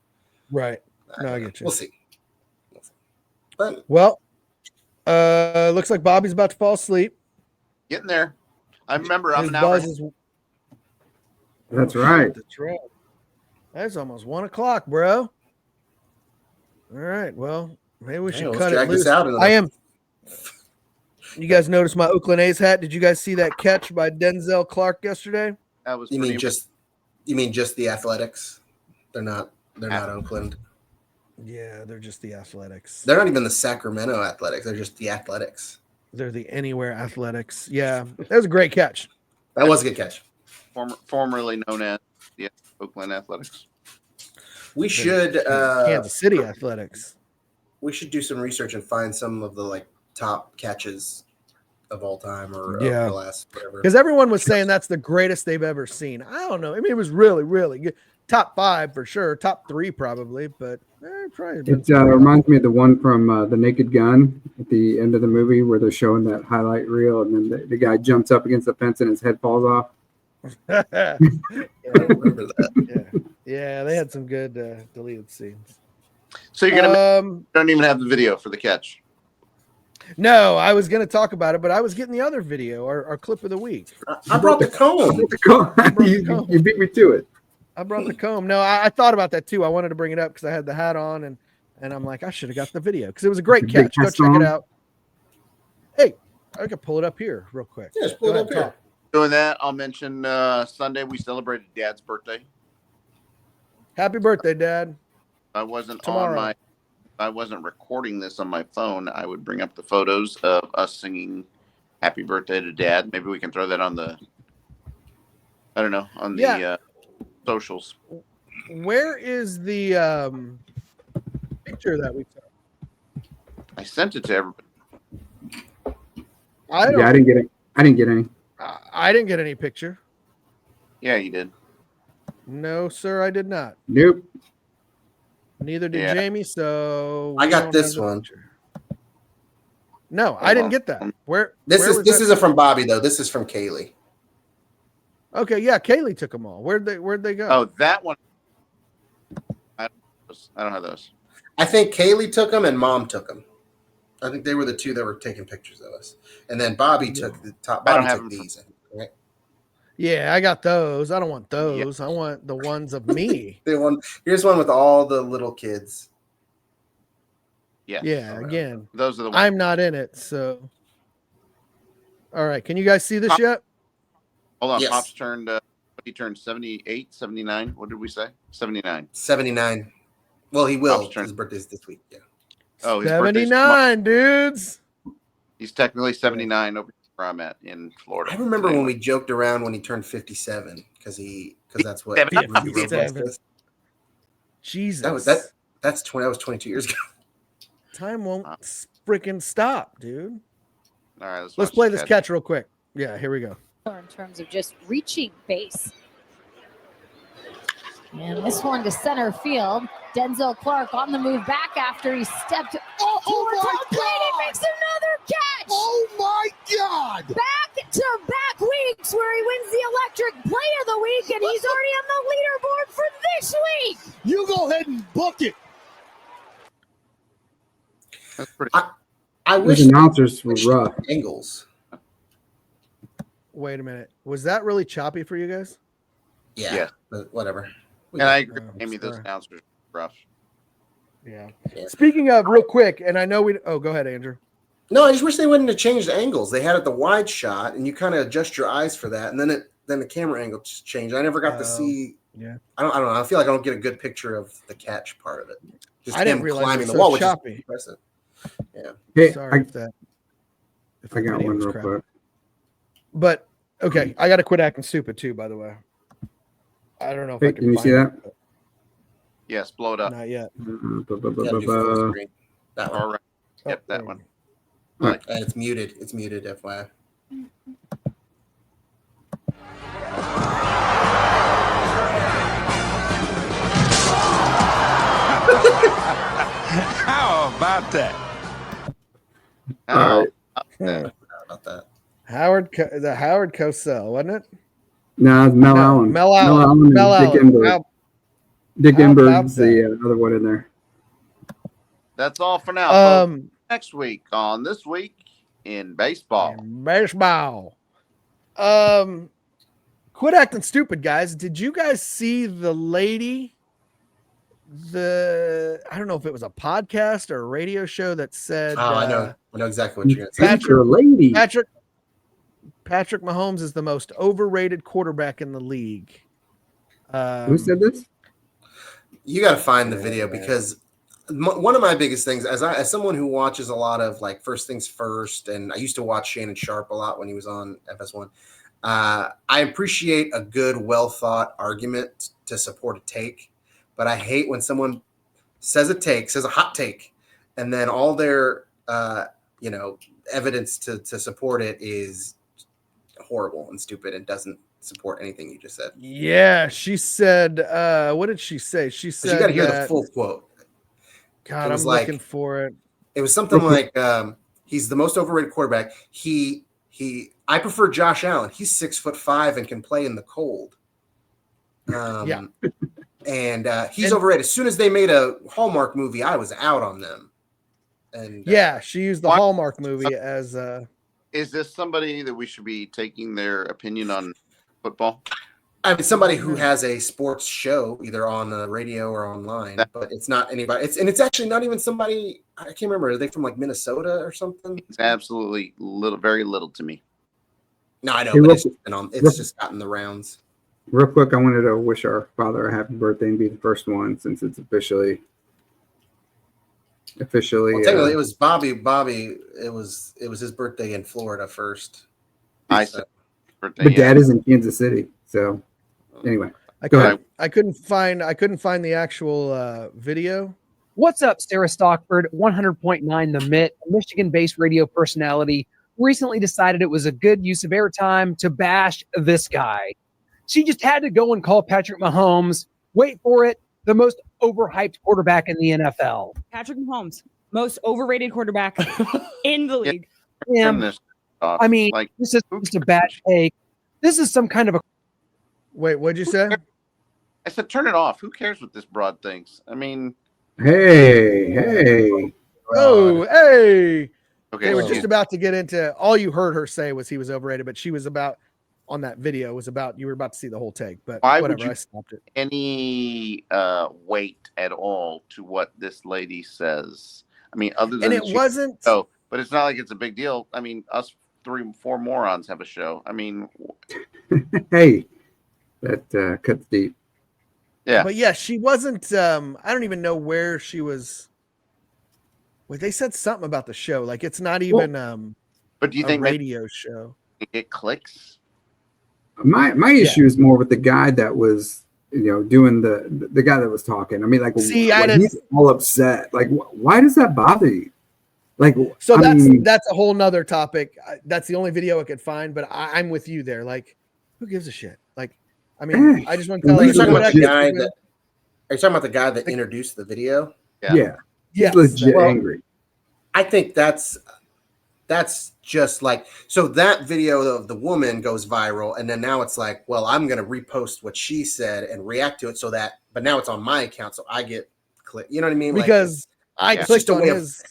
Right. No, I get you. We'll see. But well. Looks like Bobby's about to fall asleep. Getting there. I remember I'm an hour. That's right. That's right. That's almost 1 o'clock, bro. All right. Well, maybe we should cut it loose. I am. You guys notice my Oakland A's hat? Did you guys see that catch by Denzel Clark yesterday? That was. You mean just the Athletics? They're not Oakland. Yeah, they're just the Athletics. They're not even the Sacramento Athletics. They're just the Athletics. They're the Anywhere Athletics. Yeah, that was a great catch. That was a good catch. Formerly known as the Oakland Athletics. We should Kansas City Athletics. We should do some research and find some of the like top catches of all time or the last whatever. Because everyone was saying that's the greatest they've ever seen. I don't know. I mean, it was really, really good. Top 5 for sure. Top 3 probably, but probably. It reminds me of the one from The Naked Gun at the end of the movie where they're showing that highlight reel, and then the guy jumps up against the fence and his head falls off. I remember that. Yeah, they had some good deleted scenes. So you're gonna don't even have the video for the catch. No, I was gonna talk about it, but I was getting the other video, our clip of the week. I brought the comb. You beat me to it. I brought the comb. No, I thought about that too. I wanted to bring it up because I had the hat on, and I'm like, I should have got the video because it was a great catch. Go check it out. Hey, I could pull it up here real quick. Yeah, just pull it up here. Doing that, I'll mention Sunday we celebrated Dad's birthday. Happy birthday, Dad! I wasn't recording this on my phone, I would bring up the photos of us singing "Happy Birthday" to Dad. Maybe we can throw that on the, the socials. Where is the picture that we took? I sent it to everybody. I didn't get it. I didn't get any. I didn't get any picture. Yeah, you did. No, sir, I did not. Nope. Neither did Jamie. So I got this one. Picture. No, I didn't get that. This isn't from Bobby though. This is from Kaylee. Okay, yeah, Kaylee took them all. Where'd they go? Oh, that one. I don't have those. I think Kaylee took them and Mom took them. I think they were the two that were taking pictures of us. And then Bobby took the top. Bobby took these. Right? Yeah, I got those. I don't want those. I want the ones of me. Here's one with all the little kids. Yeah. Yeah. Again, those are the ones. I'm not in it. So, all right. Can you guys see this yet? Hold on. Yes. Pop's turned. He turned 78, 79. What did we say? 79. 79. Well, he will. His birthday's this week. Yeah. Oh, his 79, dudes. He's technically 79 over where I'm at in Florida. I remember when we joked around when he turned 57 because that's what. 57. Jesus. That was 22 years ago. Time won't freaking stop, dude. All right, let's play this catch real quick. Yeah, here we go. In terms of just reaching base. And this one to center field. Denzel Clark on the move back after he stepped towards home plate and makes another catch. Oh my God! Back-to-back weeks where he wins the electric play of the week, and he's already on the leaderboard for this week. You go ahead and book it. That's pretty. I wish the announcers were rough. Angles. Wait a minute. Was that really choppy for you guys? Yeah. But whatever. And I agree, Amy. Those announcers are rough. Yeah. Speaking of, real quick, and I know we. Oh, go ahead, Andrew. No, I just wish they wouldn't have changed angles. They had it the wide shot, and you kind of adjust your eyes for that, and then the camera angle just changed. I never got to see. Yeah, I don't know. I feel like I don't get a good picture of the catch part of it. Just I didn't him realize climbing it was the wall, so which is choppy. impressive. Yeah. Hey, Sorry if the I got video one was real crap. quick. But okay, I got to quit acting stupid too. By the way, I don't know if I Hey, can. can you see find that? it, Yes, blow it but up. not yet. Gotta do full screen. That one. All right. Yep, Oh, that there one. you And it's muted. It's muted, FYI. How about that? Oh, go. About that. Howard Cosell, wasn't it? No, it's Mel No, Allen. Mel Allen. and Mel Dick Allen. Enberg. Dick how about Enberg's the other one in there. that's all for now. Folks. Um, Next week on This Week in Baseball. baseball. Quit acting stupid, guys. Did you guys see the lady? I don't know if it was a podcast or a radio show that said. Oh, I know exactly what you're gonna say. Feature lady. Patrick Mahomes is the most overrated quarterback in the league. Who said this? You got to find the video because one of my biggest things, as someone who watches a lot of like First Things First, and I used to watch Shannon Sharp a lot when he was on FS1. I appreciate a good, well thought argument to support a take, but I hate when someone says a hot take, and then all their evidence to support it is horrible and stupid and doesn't support anything you just said. Yeah, she said. What did she say? She said. You got to hear the full quote. God, I'm looking for it. It was something like, he's the most overrated quarterback. I prefer Josh Allen. He's 6'5" and can play in the cold. Yeah. And he's overrated. As soon as they made a Hallmark movie, I was out on them. And yeah, she used the Hallmark movie as. Is this somebody that we should be taking their opinion on football? I mean, somebody who has a sports show, either on the radio or online, but it's not anybody. It's actually not even somebody. I can't remember. Are they from like Minnesota or something? It's absolutely very little to me. No, I know, Hey, but it's just gotten the rounds. Real quick, I wanted to wish our father a happy birthday and be the first one since it's officially. Well, technically, it was Bobby. It was his birthday in Florida first. I said birthday. But Dad is in Kansas City, so anyway. I couldn't find the actual video. What's up, Sarah Stockford? 100.9 The Mitt, a Michigan-based radio personality, recently decided it was a good use of airtime to bash this guy. She just had to go and call Patrick Mahomes, wait for it, the most overhyped quarterback in the NFL. Patrick Mahomes, most overrated quarterback in the league. Yeah. I mean, this is just a bad take. This is some kind of a. Wait, what'd you say? I said, turn it off. Who cares what this broad thinks? I mean, hey. Oh, hey. Okay. They were just about to get into. All you heard her say was he was overrated, but she was about on that video was about. You were about to see the whole take, but whatever. I stopped it. Any weight at all to what this lady says? I mean, other than and it wasn't. Oh, but it's not like it's a big deal. I mean, us 3-4 morons have a show. I mean, hey, that cuts deep. Yeah, but yeah, she wasn't. I don't even know where she was. Well, they said something about the show, like it's not even. But do you think radio show? It clicks. My issue is more with the guy that was, doing the guy that was talking. I mean, like, he's all upset. Like, why does that bother you? Like, so that's a whole nother topic. That's the only video I could find, but I'm with you there. Like, who gives a shit? Like, I mean, I just want to tell you. Are you talking about the guy that introduced the video? Yeah. Yes. Legit angry. I think that's just like, so that video of the woman goes viral, and then now it's like, well, I'm going to repost what she said and react to it but now it's on my account, so I get click. You know what I mean? Because clicked on his.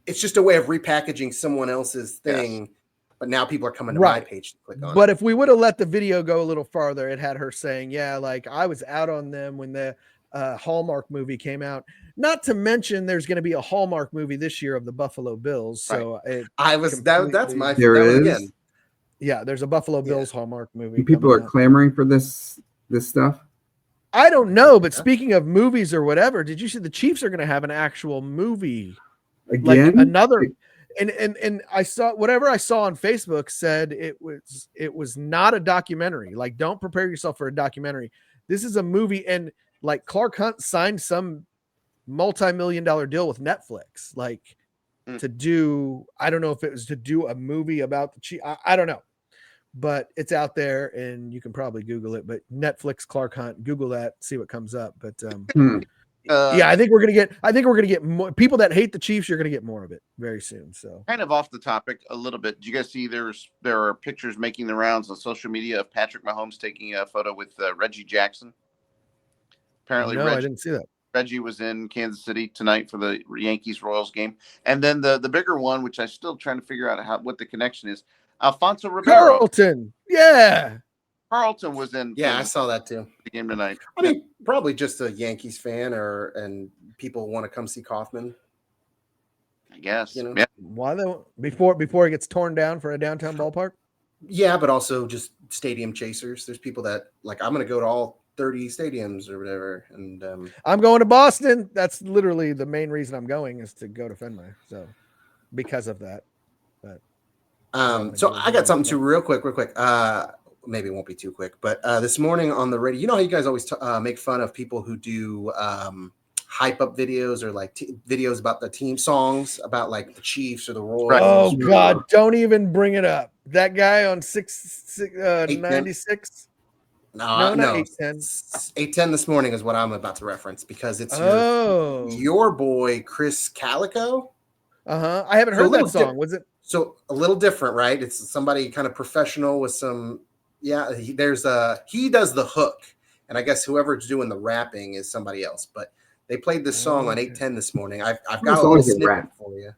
It's just a way of repackaging someone else's thing, but now people are coming to my page to click on. But if we would have let the video go a little farther, it had her saying, "Yeah, like I was out on them when Hallmark movie came out. Not to mention, there's going to be a Hallmark movie this year of the Buffalo Bills. So that's my there that was is. again. Yeah, there's a Buffalo Bills Hallmark movie. And people are clamoring for this stuff. I don't know, but speaking of movies or whatever, did you see the Chiefs are going to have an actual movie again? Like another, and I saw whatever I saw on Facebook said it was not a documentary. Like, don't prepare yourself for a documentary. This is a movie, and like Clark Hunt signed some multi-million-dollar deal with Netflix, like to do. I don't know if it was to do a movie about the Chiefs. I don't know. But it's out there and you can probably Google it, but Netflix Clark Hunt, Google that, see what comes up. But yeah, I think we're going to get more people that hate the Chiefs. You're going to get more of it very soon. So kind of off the topic a little bit. Do you guys see there are pictures making the rounds on social media of Patrick Mahomes taking a photo with Reggie Jackson? Apparently, no, I didn't see that. Reggie was in Kansas City tonight for the Yankees-Royals game. And then the bigger one, which I'm still trying to figure out what the connection is, Alfonso Ribeiro. Carlton. Yeah. Carlton was in. Yeah, I saw that too. The game tonight. I mean, probably just a Yankees fan and people want to come see Kaufman. I guess. You know? Yeah. Why though? Before it gets torn down for a downtown ballpark? Yeah, but also just stadium chasers. There's people that like, I'm going to go to all 30 stadiums or whatever. And I'm going to Boston. That's literally the main reason I'm going is to go to Fenway. So because of that. But so I got something too real quick. Maybe it won't be too quick, but this morning on the radio, you know how you guys always make fun of people who do hype up videos or like videos about the team songs about like the Chiefs or the Royals. Oh God, don't even bring it up. That guy on 96. No. 810. 810 this morning is what I'm about to reference because it's your boy Chris Calico. I haven't heard that song. Was it? So a little different, right? It's somebody kind of professional with some, he does the hook, and I guess whoever's doing the rapping is somebody else. But they played this song on 810 this morning. I've got a little snippet for you.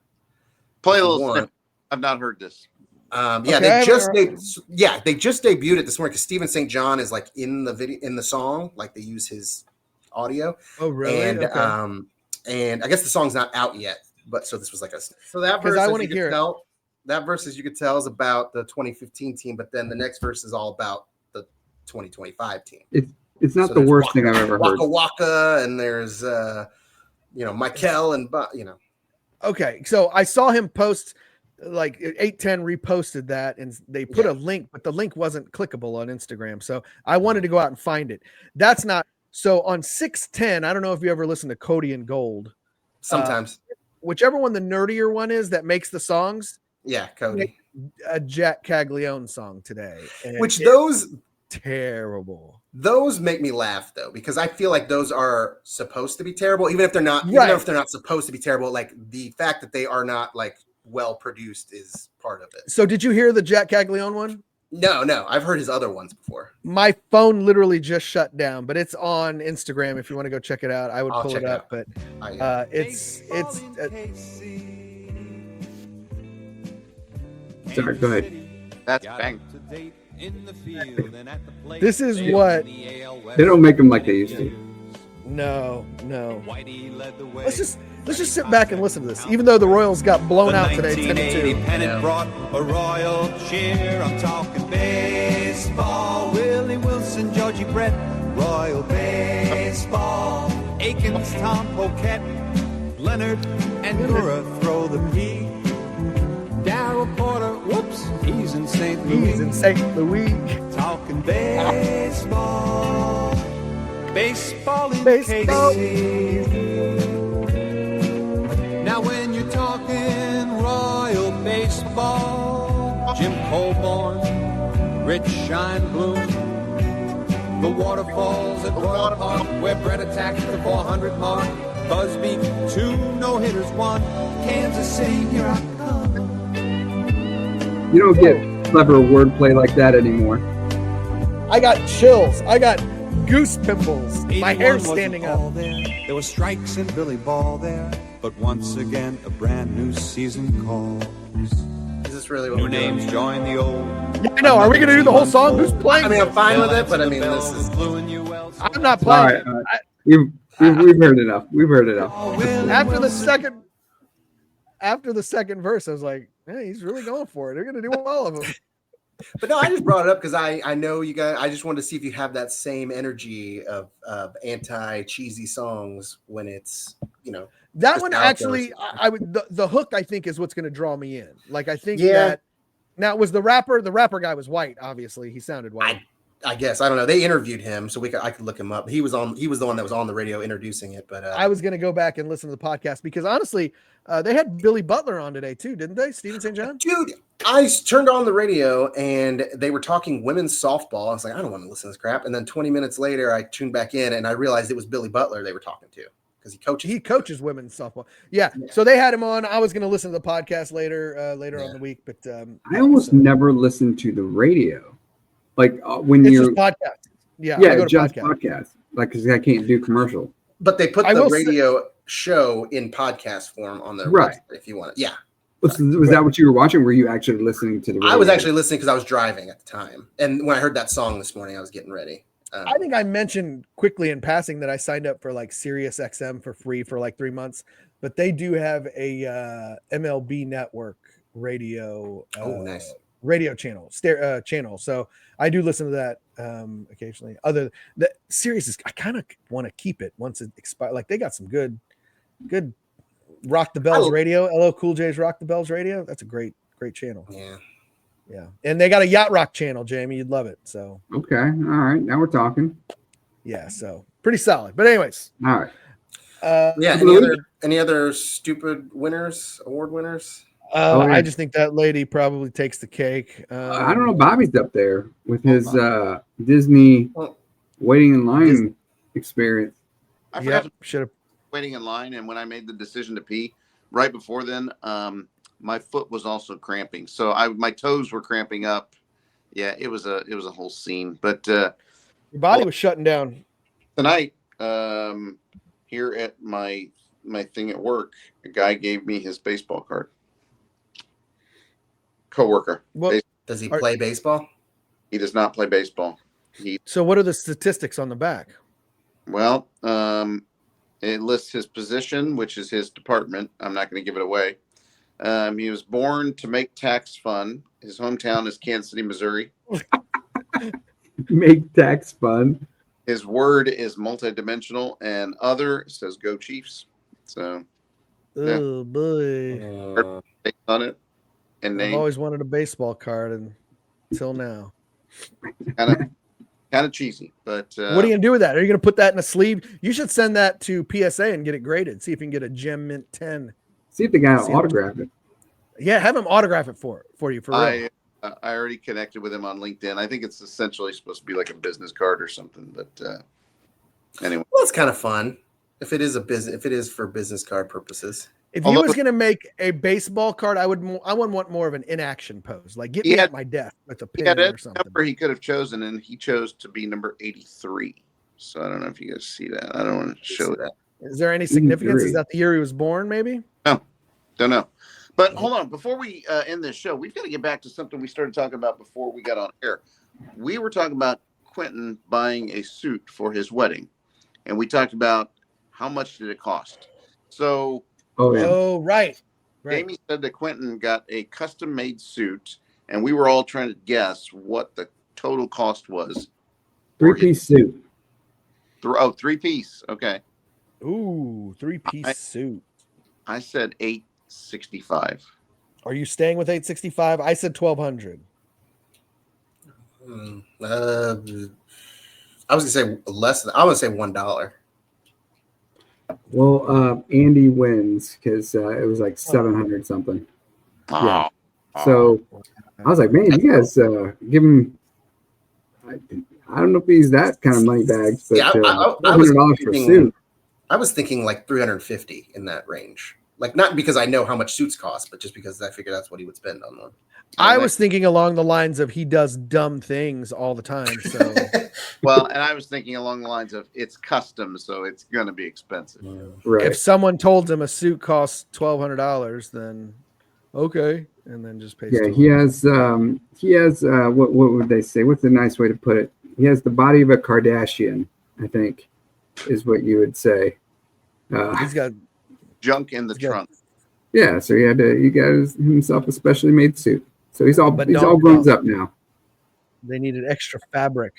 Play a little snippet. I've not heard this. They just debuted it this morning because Stephen St. John is like in the video in the song, like they use his audio. Oh, really? And and I guess the song's not out yet, but so this was like that verse. I want to hear it. That verse, as you could tell, is about the 2015 team, but then the next verse is all about the 2025 team. It's not the worst thing I've ever heard. Waka Waka, and there's Michael and Okay, so I saw him post like 810 reposted that, and they put a link, but the link wasn't clickable on Instagram. So I wanted to go out and find it. That's not so on 610. I don't know if you ever listen to Cody and Gold. Sometimes, whichever one the nerdier one is that makes the songs. Yeah, Cody. A Jack Caglione song today. Which those terrible. Those make me laugh though, because I feel like those are supposed to be terrible, even if they're not. Even if they're not supposed to be terrible, like the fact that they are not like well produced is part of it. So did you hear the Jack Caglione one? No, I've heard his other ones before. My phone literally just shut down, but it's on Instagram. If you want to go check it out, I would pull it up. But Sorry, go ahead. That's bang. This is what they don't make them like they used to. No. Let's just sit back and listen to this. Even though the Royals got blown out today, 10-2. Pennant brought a royal cheer. I'm talking baseball. Willie Wilson, Georgie Brett, Royal Baseball. Aikens, Tom Poquette, Leonard, and Gura throw the P. Darryl Porter, whoops, he's in St. Louis. Talking baseball. Baseball in KC. Now when you're talking Royal Baseball, Jim Colborn, Rich Shine Bloom, the waterfalls at Royal Park, where Brett attacked the 400 mark, Busby, 2 no-hitters, 1, Kansas City, here I come. You don't get clever wordplay like that anymore. I got chills. I got goose pimples. My hair's standing up. There were strikes in Billy Ball there, but once again a brand new season calls. Is this really what new we're doing? names join the old? Yeah, I know. Are we going to do the whole song? Who's playing? I mean, I'm fine with it, but I mean, this is. I'm not playing. All right. We've heard enough. We've heard enough. After the second verse, I was like, hey, he's really going for it. They're going to do all of them. But no, I just brought it up because I know you guys. I just wanted to see if you have that same energy of anti-cheesy songs when it's, that one actually, I would the hook, I think, is what's going to draw me in. Like, I think that now was the rapper guy was white. Obviously, he sounded white. I guess I don't know. They interviewed him, so I could look him up. He was the one that was on the radio introducing it. But I was going to go back and listen to the podcast because honestly, they had Billy Butler on today too, didn't they? Steven St. John. Dude, I turned on the radio and they were talking women's softball. I was like, I don't want to listen to this crap. And then 20 minutes later, I tuned back in and I realized it was Billy Butler they were talking to because he coaches women's softball. Yeah. So they had him on. I was going to listen to the podcast later on the week, but I almost never listened to the radio. Like when it's you're just podcast. Yeah, just podcast. Like, because I can't do commercial. But they put the radio show in podcast form on their website if you want it. Yeah. Was that what you were watching? Were you actually listening to the radio? I was actually listening because I was driving at the time. And when I heard that song this morning, I was getting ready. I think I mentioned quickly in passing that I signed up for like Sirius XM for free for like 3 months. But they do have a MLB network radio. Nice. Radio channel, channel. So I do listen to that occasionally. Other the Sirius is, I kind of want to keep it once it expires. Like they got some good Rock the Bells radio. LL Cool J's Rock the Bells radio. That's a great channel. Yeah. And they got a yacht rock channel, Jamie. You'd love it. So okay, all right. Now we're talking. Yeah. So pretty solid. But anyways, all right. Any other stupid award winners? I just think that lady probably takes the cake. I don't know. Bobby's up there with his Disney waiting in line experience. I forgot should have waiting in line, and when I made the decision to pee right before then, my foot was also cramping, so my toes were cramping up. Yeah, it was a whole scene. But your body was shutting down tonight. Here at my thing at work, a guy gave me his baseball card. Coworker. Well, does he play baseball? He does not play baseball. So what are the statistics on the back? Well, it lists his position, which is his department. I'm not going to give it away. He was born to make tax fun. His hometown is Kansas City, Missouri. Make tax fun. His word is multidimensional, and other says "Go Chiefs." So, oh boy, on it. And I've always wanted a baseball card until now. Kind of cheesy, but what are you gonna do with that? Are you gonna put that in a sleeve? You should send that to PSA and get it graded. See if you can get a Gem Mint 10. See if the guy will autograph it. Yeah, have him autograph it for you for real. I already connected with him on LinkedIn. I think it's essentially supposed to be like a business card or something. But anyway, well, it's kind of fun if it is for business card purposes. If he was going to make a baseball card, I would want more of an inaction pose. Like, get me at my desk with a pin or something. Number he could have chosen, and he chose to be number 83. So I don't know if you guys see that. I don't want to show that. Is there any significance? Is that the year he was born, maybe? No, don't know. But hold on. Before we end this show, we've got to get back to something we started talking about before we got on air. We were talking about Quentin buying a suit for his wedding, and we talked about how much did it cost. So... Oh, right. Jamie said that Quentin got a custom-made suit, and we were all trying to guess what the total cost was. 3-piece suit. 3-piece. Okay. Ooh, 3-piece suit. I said $865. Are you staying with $865? I said $1,200. I was gonna say less than. I would say $1. Well, Andy wins because it was like 700 something. Yeah. So I was like, man, you guys give him. I don't know if he's that kind of money bags, but $100 for a suit. I was thinking like 350 in that range. Like not because I know how much suits cost, but just because I figured that's what he would spend on one. I was thinking along the lines of he does dumb things all the time. So, well, and I was thinking along the lines of it's custom, so it's going to be expensive. Right. If someone told him a suit costs $1,200, then okay, and then just pay. Yeah, he has what would they say? What's a nice way to put it? He has the body of a Kardashian, I think. is what you would say. He's got junk in the trunk. Yeah, so he got himself a specially made suit. So he's all grown up now. They needed extra fabric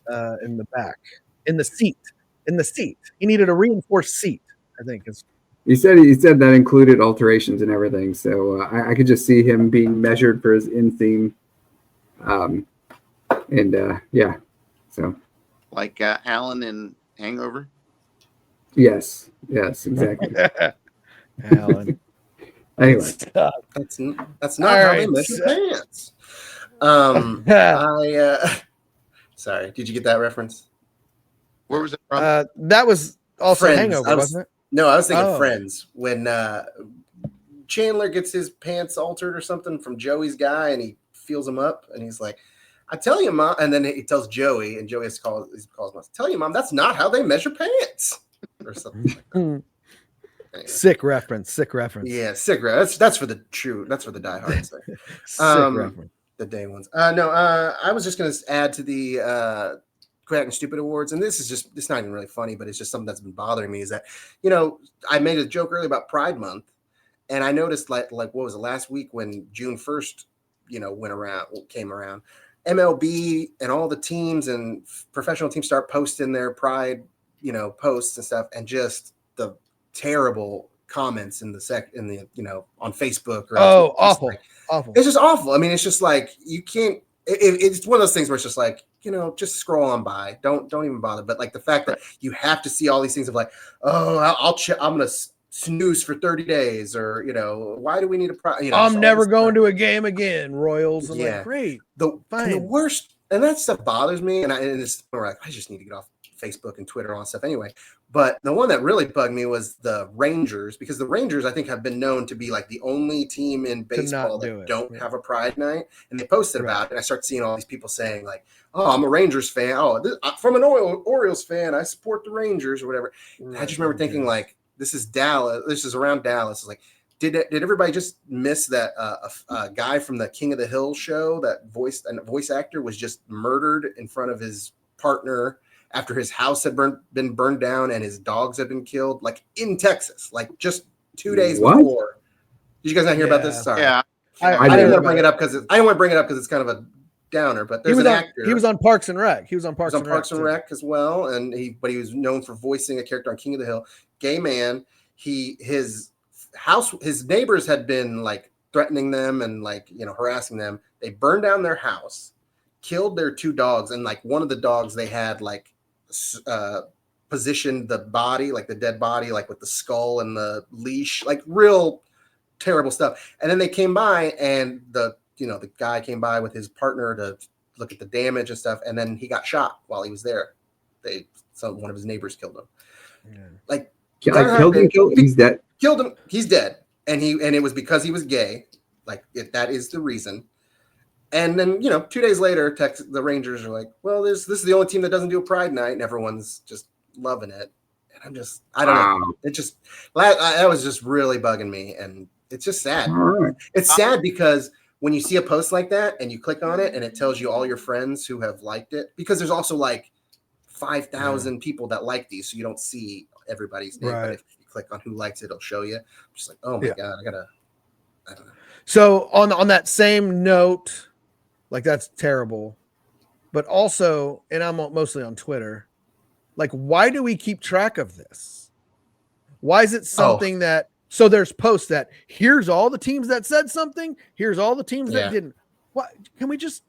in the back, in the seat. He needed a reinforced seat, I think. He said that included alterations and everything. So I could just see him being measured for his inseam. Yeah. So like Alan in Hangover. Yes, exactly. Alan. Anyway, that's not how they measure pants. Sorry, did you get that reference? Where was it from? That was also Friends. Hangover, wasn't it? No, I was thinking Friends when Chandler gets his pants altered or something from Joey's guy, and he feels him up, and he's like, "I tell you, Mom," and then he tells Joey, and Joey has to call Mom. "Tell you, Mom, that's not how they measure pants," or something like that. Anyway. Sick reference. Yeah, sick reference. That's for the diehards. Sick reference. The day ones. I was just gonna add to the Quiet and Stupid Awards, and it's not even really funny, but it's just something that's been bothering me. Is that I made a joke earlier about Pride Month, and I noticed like what was it last week when June 1st, came around, MLB and all the teams and professional teams start posting their Pride, posts and stuff, and just the terrible comments in the on Facebook or awful. It's just awful. I mean, it's just like you can't. It's one of those things where it's just like just scroll on by. Don't even bother. But like the fact that you have to see all these things of like, I'll check. I'm gonna snooze for 30 days, or why do we need a? I'm never going to a game again. Royals. I'm like, great. The worst, and that stuff bothers me. And it's like I just need to get off Facebook and Twitter and all that stuff anyway. But the one that really bugged me was the Rangers, because the Rangers, I think, have been known to be like the only team in baseball that don't have a Pride Night. And they posted about it, and I start seeing all these people saying like, "Oh, I'm a Rangers fan. From an Orioles fan, I support the Rangers," or whatever. And I just remember thinking like, this is Dallas. This is around Dallas. It's like, did everybody just miss that a guy from the King of the Hill show, that voice actor, was just murdered in front of his partner after his house had been burned down and his dogs had been killed, like in Texas, like just 2 days before. Did you guys not hear about this? Sorry. Yeah. I didn't want to bring it up because it's kind of a downer, but there's an actor. He was on Parks and Rec. He was on Parks and Rec as well. And he was known for voicing a character on King of the Hill. Gay man. His neighbors had been like threatening them and like, harassing them. They burned down their house, killed their 2 dogs. And like one of the dogs they had like, positioned the body, like the dead body, like with the skull and the leash, like real terrible stuff. And then they came by, and the guy came by with his partner to look at the damage and stuff, and then he got shot while he was there. One of his neighbors killed him. Yeah. Like killed him. He's dead. Killed him. He's dead, and it was because he was gay. Like that is the reason. And then, 2 days later, the Rangers are like, well, this is the only team that doesn't do a Pride Night, and everyone's just loving it. And I don't know. It just, that was just really bugging me, and it's just sad. Right. It's sad because when you see a post like that and you click on it and it tells you all your friends who have liked it, because there's also like 5,000 people that like these, so you don't see everybody's name. But if you click on who likes it, it'll show you. I'm just like, oh my God, I don't know. So on that same note, like that's terrible, but also, and I'm mostly on Twitter, like, why do we keep track of this? Why is it something that, so there's posts that here's all the teams that said something, here's all the teams that didn't. What can we just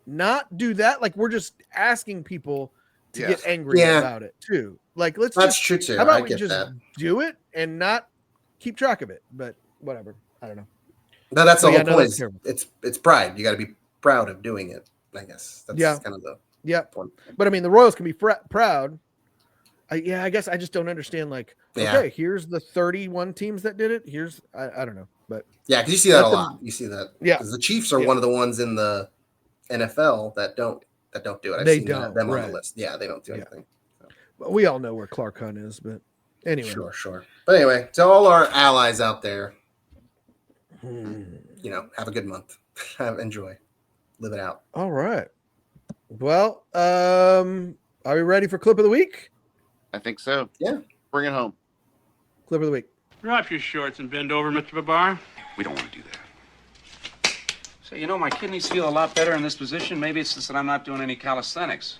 not do that? Like, we're just asking people to get angry about it too. Like, that's true too. How about we just do it and not keep track of it? But whatever. I don't know. No, that's the whole point. It's pride. You got to be proud of doing it, I guess. That's kind of the point. But I mean, the Royals can be proud. I guess I just don't understand. Like, okay, here's the 31 teams that did it. Here's I don't know, but because you see that a lot. You see that, because the Chiefs are one of the ones in the NFL that don't do it. I've seen them on the list. Yeah, they don't do anything. So. Well, we all know where Clark Hunt is, but anyway, sure. But anyway, to all our allies out there, have a good month. Enjoy. Live it out. All right. Well, Are we ready for clip of the week? I think so. Yeah. Bring it home. Clip of the week. Drop your shorts and bend over, Mr. Babar. We don't want to do that. So, my kidneys feel a lot better in this position. Maybe it's just that I'm not doing any calisthenics.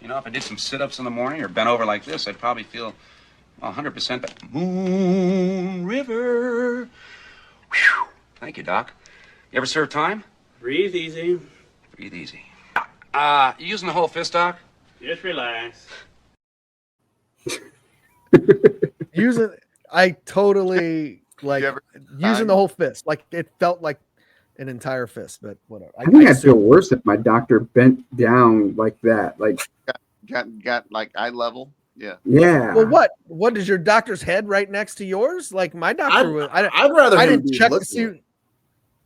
If I did some sit-ups in the morning or bent over like this, I'd probably feel 100% better. Moon River. Whew. Thank you, Doc. You ever serve time? Breathe easy. Breathe easy. You using the whole fist, Doc? Just relax. I totally using the whole fist. Like it felt like an entire fist, but whatever. I think I'd feel worse if my doctor bent down like that. Like got like eye level. Yeah. Yeah. Well, what is your doctor's head right next to yours? Like my doctor was. I'd rather. I didn't check to see.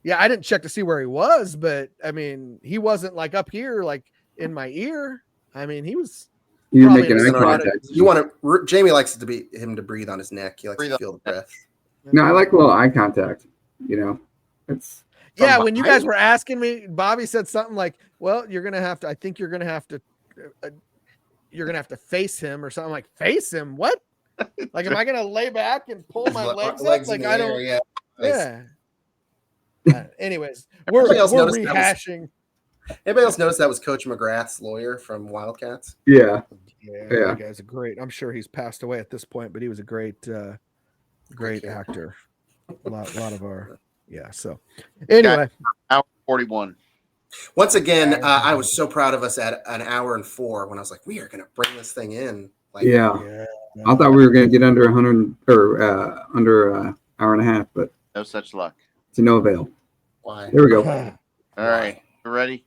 Yeah, I didn't check to see where he was, but I mean, he wasn't like up here, like in my ear. I mean, he was. You're making eye contact. You want to? Jamie likes it to be him to breathe on his neck. He likes to feel the breath. No, I like a little eye contact. It's. Yeah, when you guys were asking me, Bobby said something like, "Well, you're gonna have to. I think you're gonna have to. You're gonna have to face him or something." Like, face him? What? Like, am I gonna lay back and pull my legs up? Like, I don't. Yeah. Anyways, we're rehashing. Anybody else notice that was Coach McGrath's lawyer from Wildcats? Yeah. That guy's a great. I'm sure he's passed away at this point, but he was a great actor. A lot of our. Yeah. So, anyway, hour 41. Once again, I was so proud of us at an hour and 4 when I was like, we are going to bring this thing in. Like, yeah. I thought we were going to get under 100 or under an hour and a half, but no such luck. To no avail. Why? There we go. All right. You ready?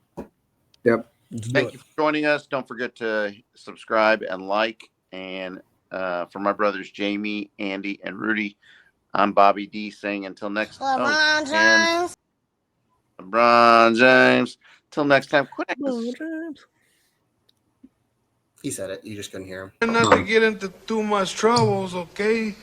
Yep. Thank you for joining us. Don't forget to subscribe and like. And for my brothers, Jamie, Andy, and Rudy, I'm Bobby D saying until next time. LeBron James. Till next time. He said it. You just couldn't hear him. Not to get into too much troubles, okay?